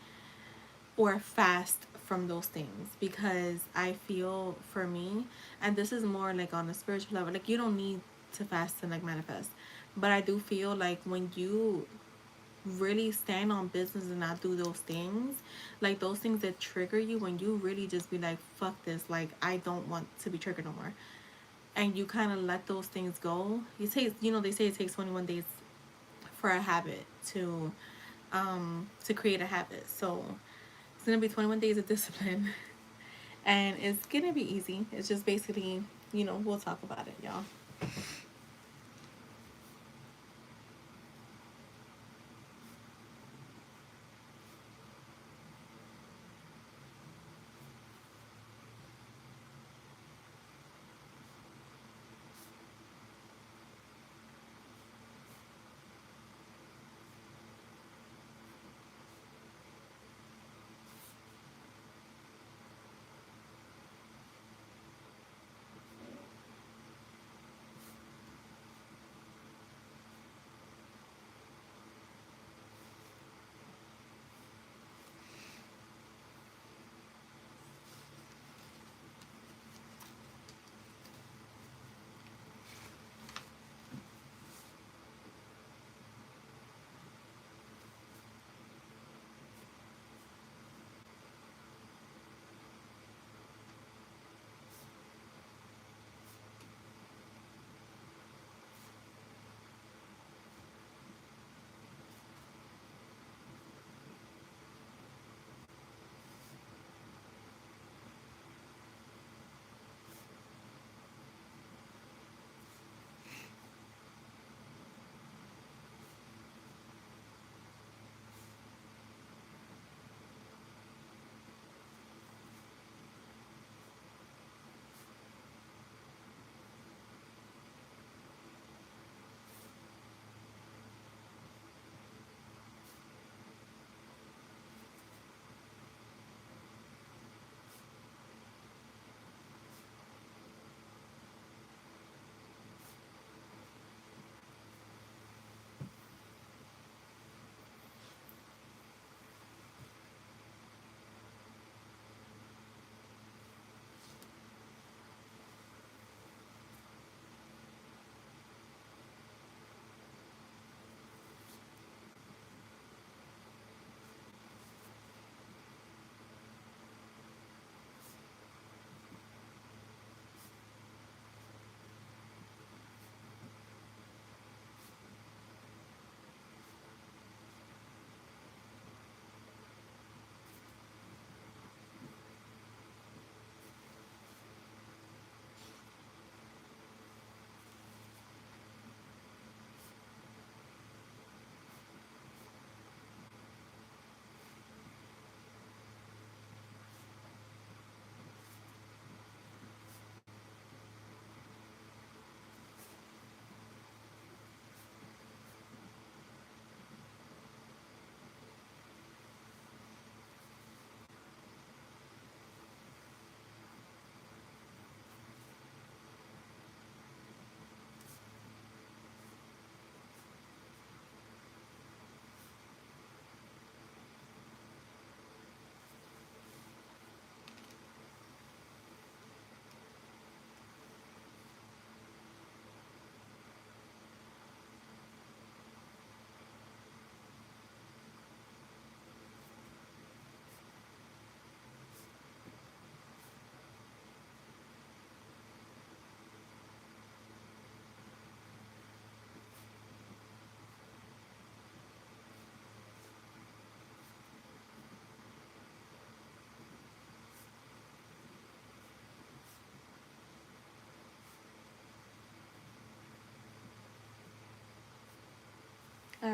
Or fast from those things, because I feel for me, and this is more like on a spiritual level, like you don't need to fast and like manifest, but I do feel like when you really stand on business and not do those things, like those things that trigger you, when you really just be like, fuck this, like I don't want to be triggered no more, and you kind of let those things go. You take, you know, they say it takes 21 days for a habit to create a habit. So it's gonna be 21 days of discipline, and it's gonna be easy. It's just basically, you know, we'll talk about it, y'all.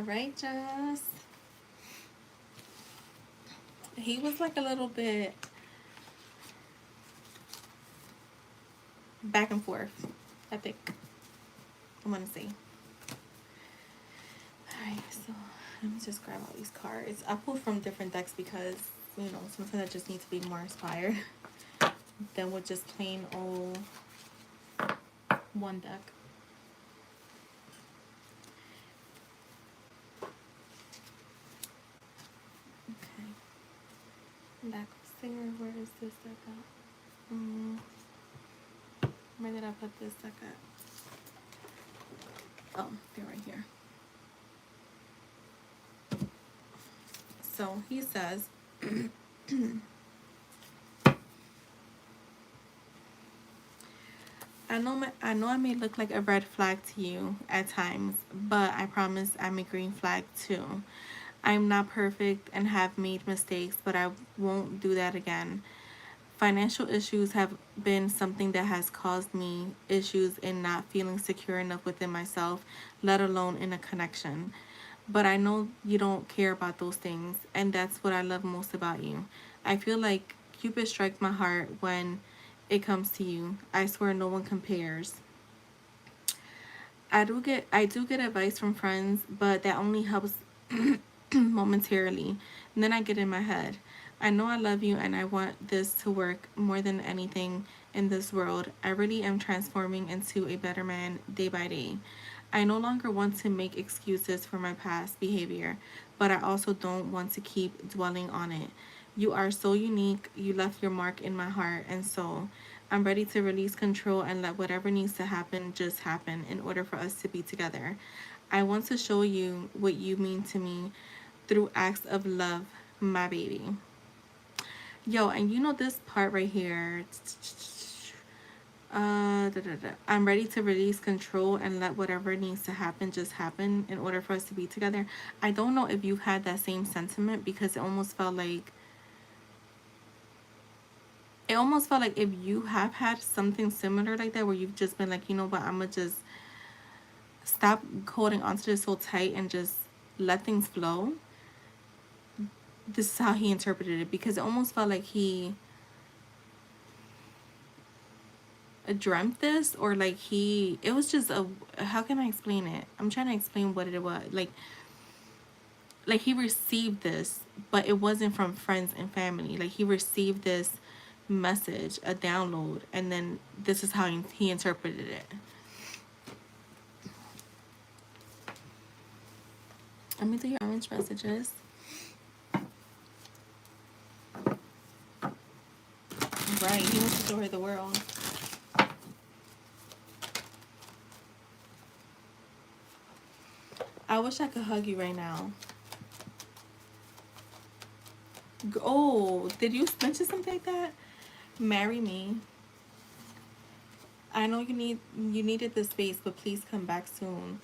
right, Jess. He was like a little bit back and forth, I think. I want to say. Alright, so let me just grab all these cards. I pulled from different decks because, you know, sometimes I just need to be more inspired than with just plain old one deck. Okay. Back singer, where is this deck at? Where did I put this deck at? Oh, they're right here. So he says, I know I may look like a red flag to you at times, but I promise I'm a green flag too. I'm not perfect and have made mistakes, but I won't do that again. Financial issues have been something that has caused me issues in not feeling secure enough within myself, let alone in a connection. But I know you don't care about those things, and that's what I love most about you. I feel like Cupid strikes my heart when it comes to you. I swear no one compares. I do get advice from friends, but that only helps momentarily. And then I get in my head. I know I love you and I want this to work more than anything in this world. I really am transforming into a better man day by day. I no longer want to make excuses for my past behavior, but I also don't want to keep dwelling on it. You are so unique. You left your mark in my heart and soul. I'm ready to release control and let whatever needs to happen just happen in order for us to be together. I want to show you what you mean to me through acts of love, my baby. Yo, and you know this part right here. I'm ready to release control and let whatever needs to happen just happen in order for us to be together. I don't know if you've had that same sentiment because it almost felt like if you have had something similar like that where you've just been like, you know what, I'm gonna just stop holding onto this so tight and just let things flow. This is how he interpreted it, because it almost felt like he dreamt this, or like it was just a, how can I explain it? I'm trying to explain what it was. Like he received this, but it wasn't from friends and family. Like he received this message, a download, and then this is how he interpreted it. Let me do your orange messages. Right, he wants to show her the world. I wish I could hug you right now. Oh, did you mention something like that? Marry me. I know you needed the space, but please come back soon.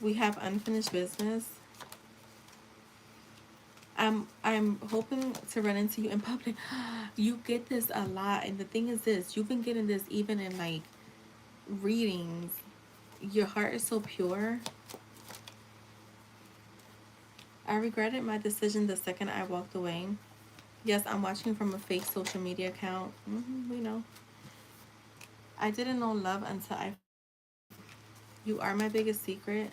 We have unfinished business. I'm hoping to run into you in public. You get this a lot, and the thing is this, you've been getting this even in like readings. Your heart is so pure. I regretted my decision the second I walked away. Yes, I'm watching from a fake social media account. We know. I didn't know love until you are my biggest secret.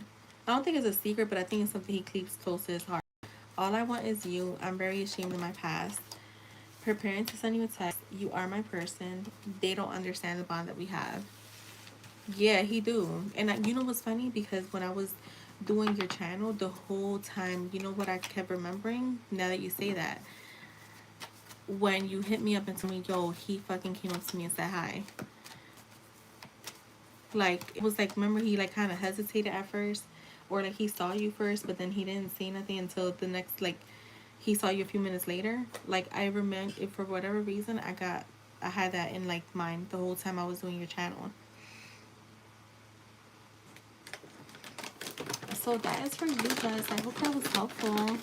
I don't think it's a secret, but I think it's something he keeps close to his heart. All I want is you. I'm very ashamed of my past. Preparing to send you a text. You are my person. They don't understand the bond that we have. Yeah, he do. And you know what's funny? Because when I was doing your channel, the whole time, you know what I kept remembering? Now that you say that. When you hit me up and told me, yo, he fucking came up to me and said hi. Like, it was like, remember he like kind of hesitated at first? Or like he saw you first, but then he didn't say nothing until the next, like, he saw you a few minutes later. Like, I remember, if for whatever reason, I had that in like mind the whole time I was doing your channel. So that is for you guys. I hope that was helpful.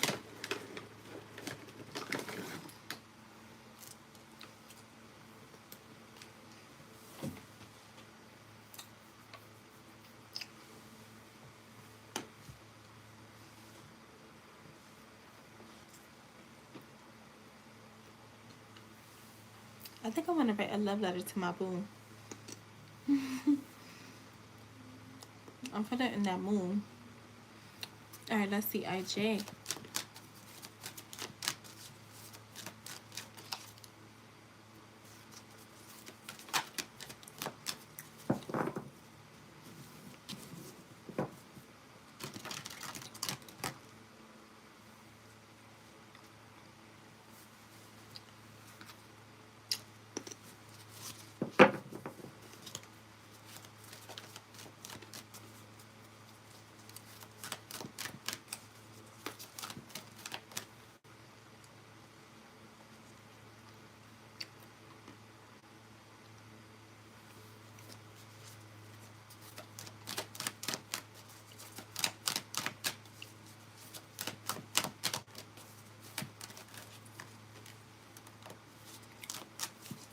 I think I want to write a love letter to my boo. I'm feeling in that mood. All right, let's see, IJ.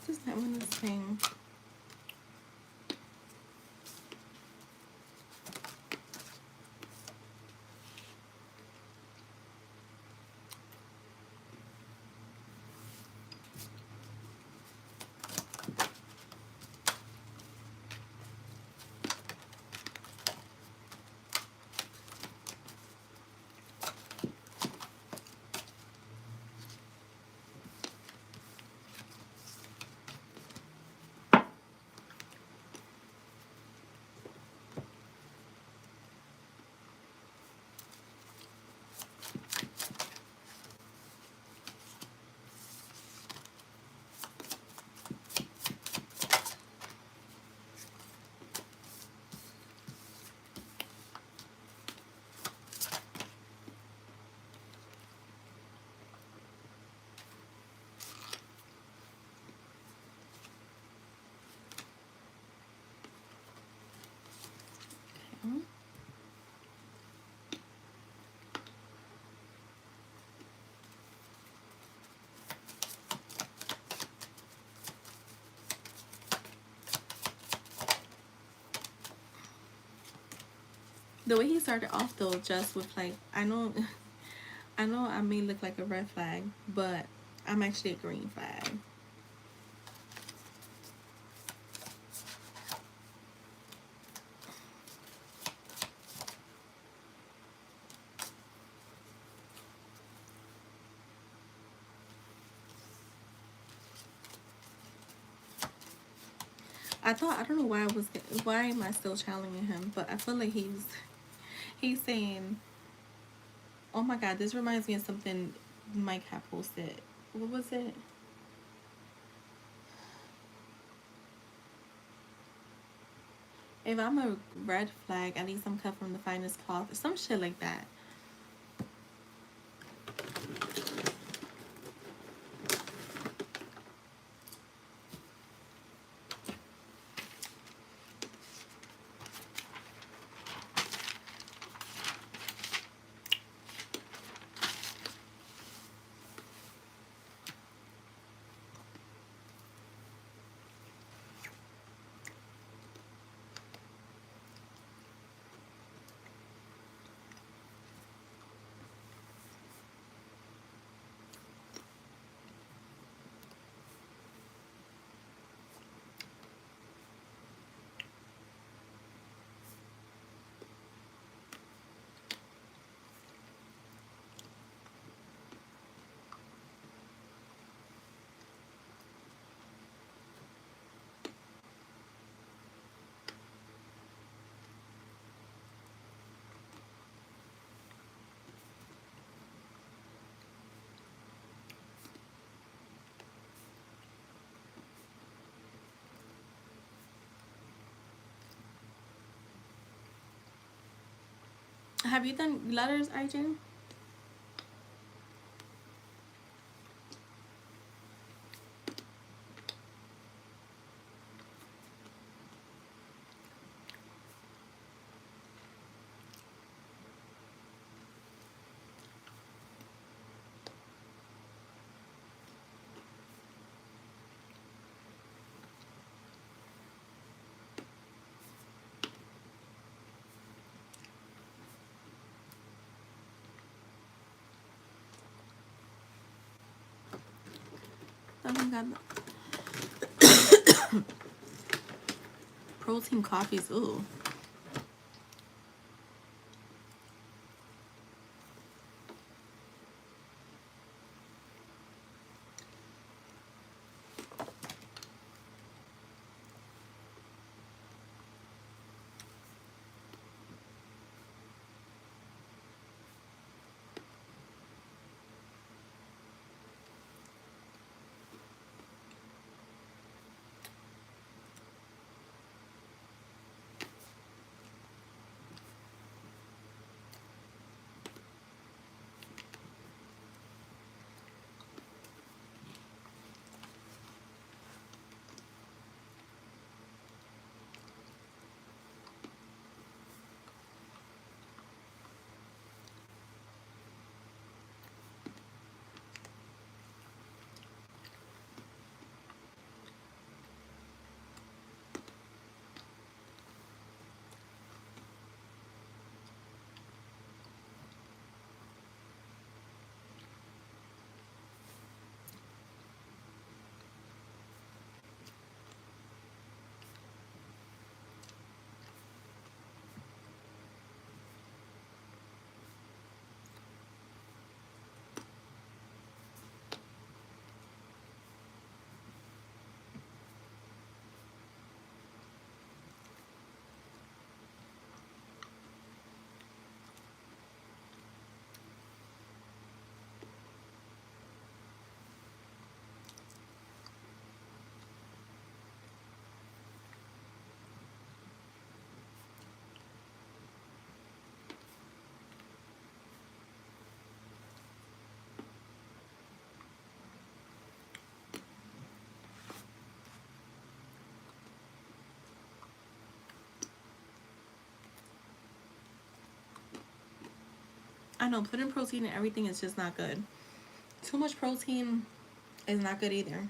Does that one is saying? The way he started off though, just with like, I know, I know I may look like a red flag, but I'm actually a green flag. I don't know why am I still challenging him, but I feel like he's saying, oh my God, this reminds me of something Mike had posted. What was it? If I'm a red flag, at least I'm cut from the finest cloth, or some shit like that. Have you done letters, IJ? Oh my God. protein coffees. Ooh. I know putting protein in everything is just not good. Too much protein is not good either.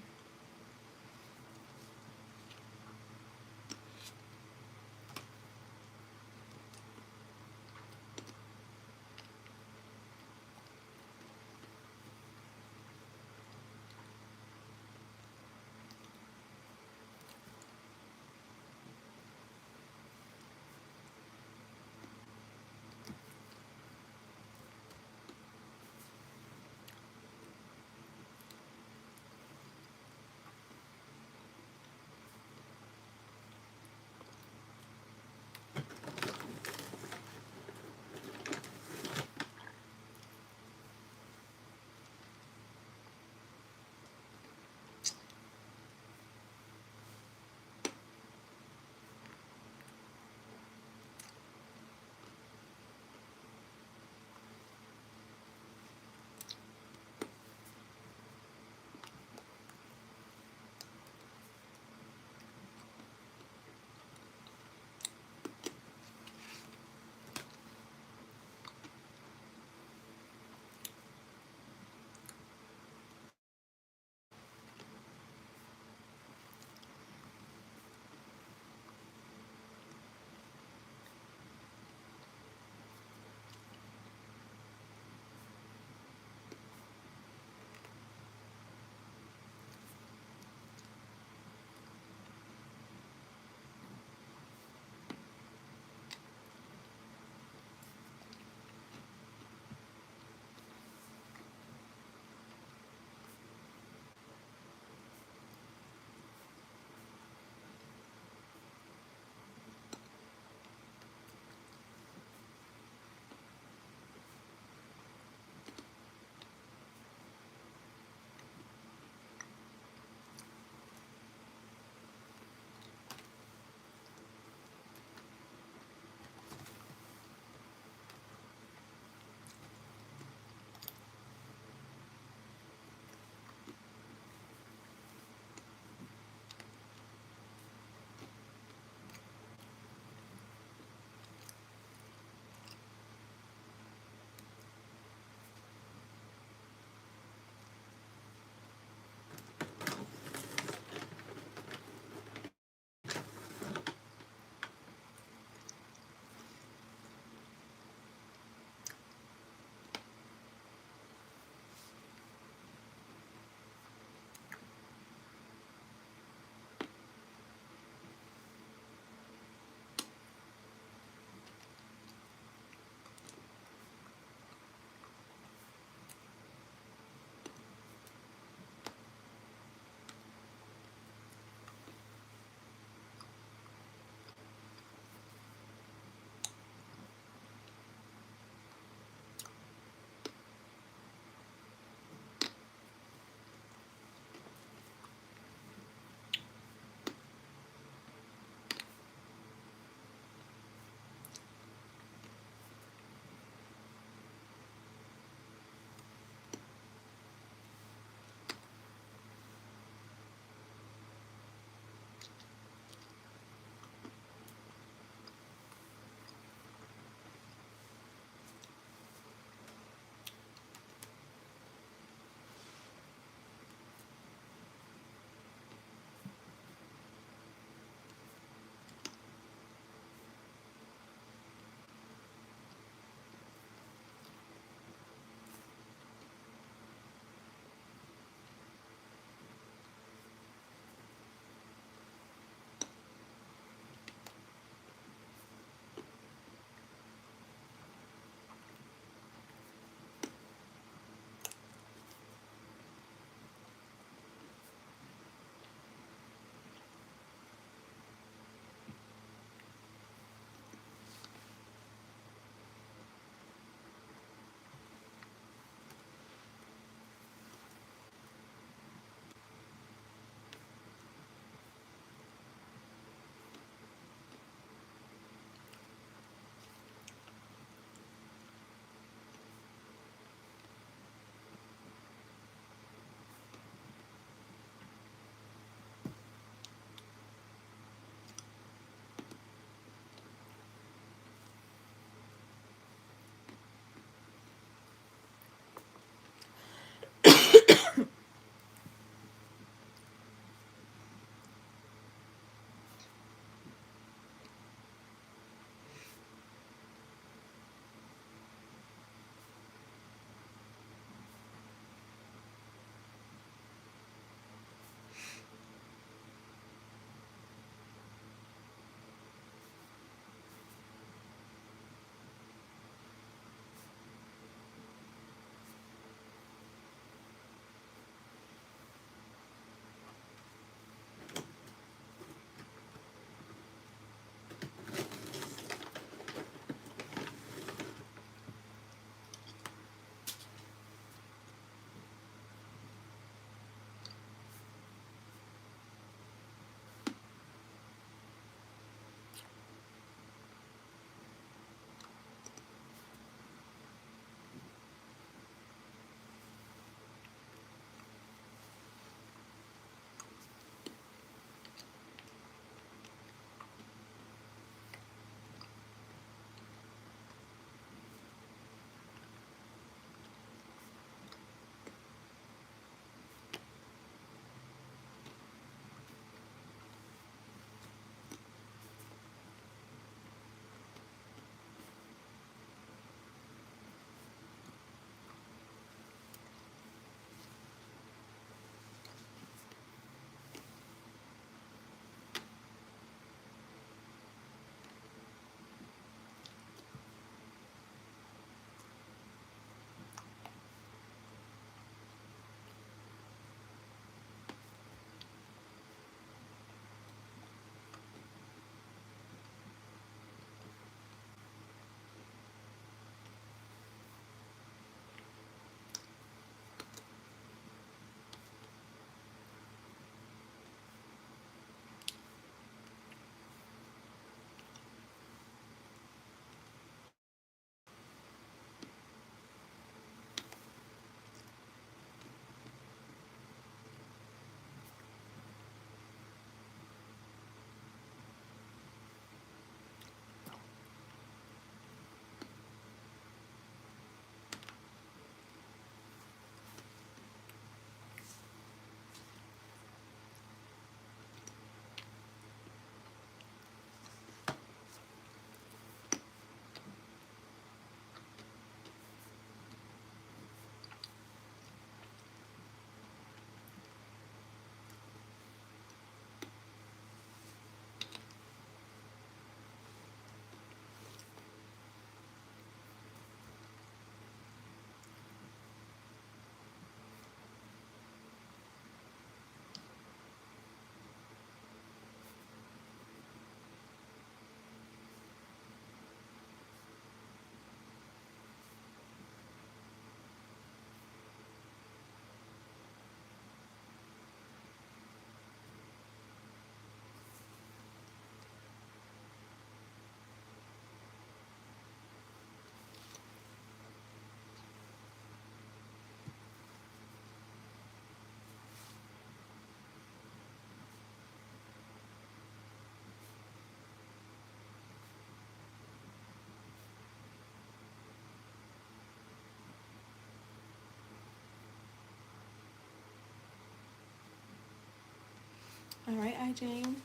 All right, IJ.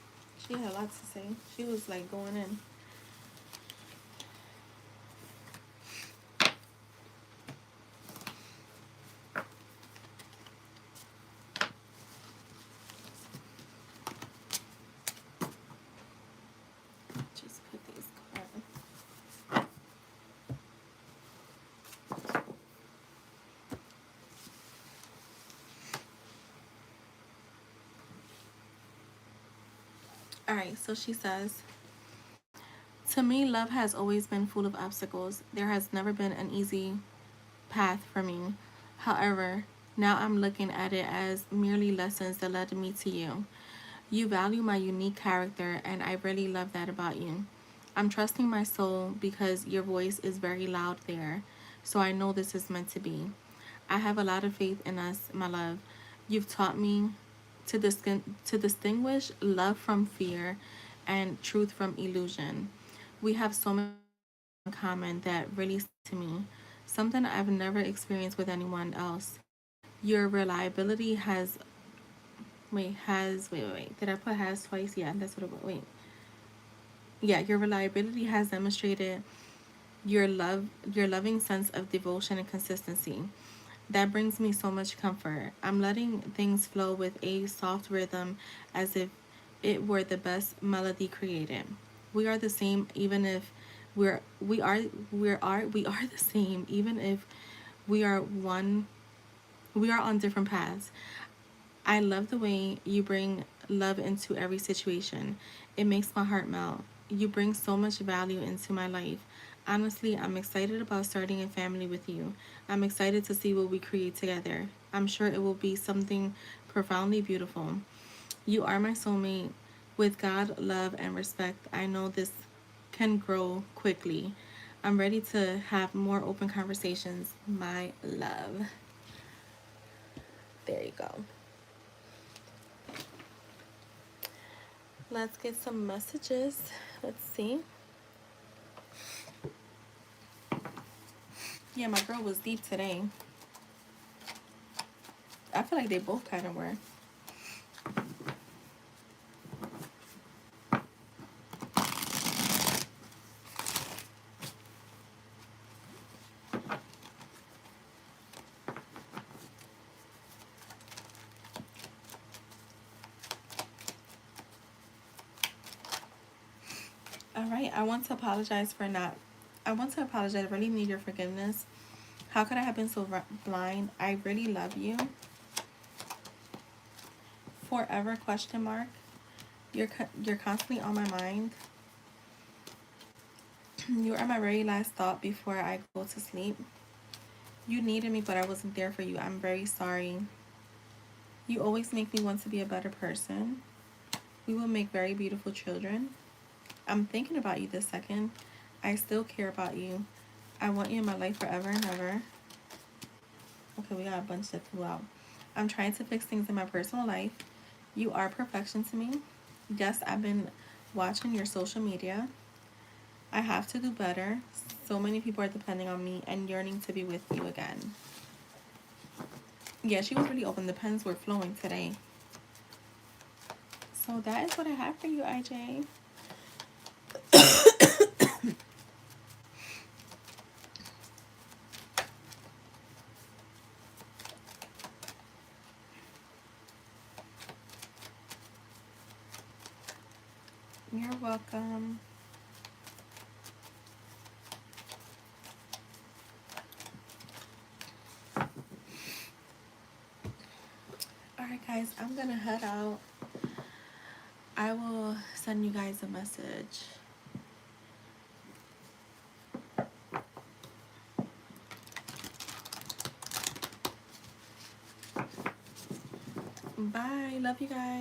She had lots to say. She was like going in. Just put these cards. All right, so she says, to me, love has always been full of obstacles. There has never been an easy path for me. However, now I'm looking at it as merely lessons that led me to you. You value my unique character, and I really love that about you. I'm trusting my soul because your voice is very loud there, so I know this is meant to be. I have a lot of faith in us, my love. You've taught me to distinguish love from fear and truth from illusion. We have so much in common that really speaks to me, something I've never experienced with anyone else. Your reliability has wait. Did I put has twice? Yeah, that's what it was. Wait. Yeah, your reliability has demonstrated your loving sense of devotion and consistency. That brings me so much comfort. I'm letting things flow with a soft rhythm as if it were the best melody created. We are the same even if we are the same even if we are one we are on different paths. I love the way you bring love into every situation. It makes my heart melt. You bring so much value into my life. Honestly, I'm excited about starting a family with you. I'm excited to see what we create together. I'm sure it will be something profoundly beautiful. You are my soulmate. With God, love, and respect, I know this can grow quickly. I'm ready to have more open conversations, my love. There you go. Let's get some messages. Let's see. Yeah, my girl was deep today. I feel like they both kind of were. All right, I want to apologize for not. I want to apologize. I really need your forgiveness. How could I have been so blind? I really love you. Forever question mark. You're constantly on my mind. You are my very last thought before I go to sleep. You needed me, but I wasn't there for you. I'm very sorry. You always make me want to be a better person. We will make very beautiful children. I'm thinking about you this second. I still care about you. I want you in my life forever and ever. Okay, we got a bunch that flew out. I'm trying to fix things in my personal life. You are perfection to me. Yes, I've been watching your social media. I have to do better. So many people are depending on me and yearning to be with you again. Yeah, she was really open. The pens were flowing today. So that is what I have for you, IJ. You're welcome. Alright guys, I'm gonna head out. I will send you guys a message. Bye. Love you guys.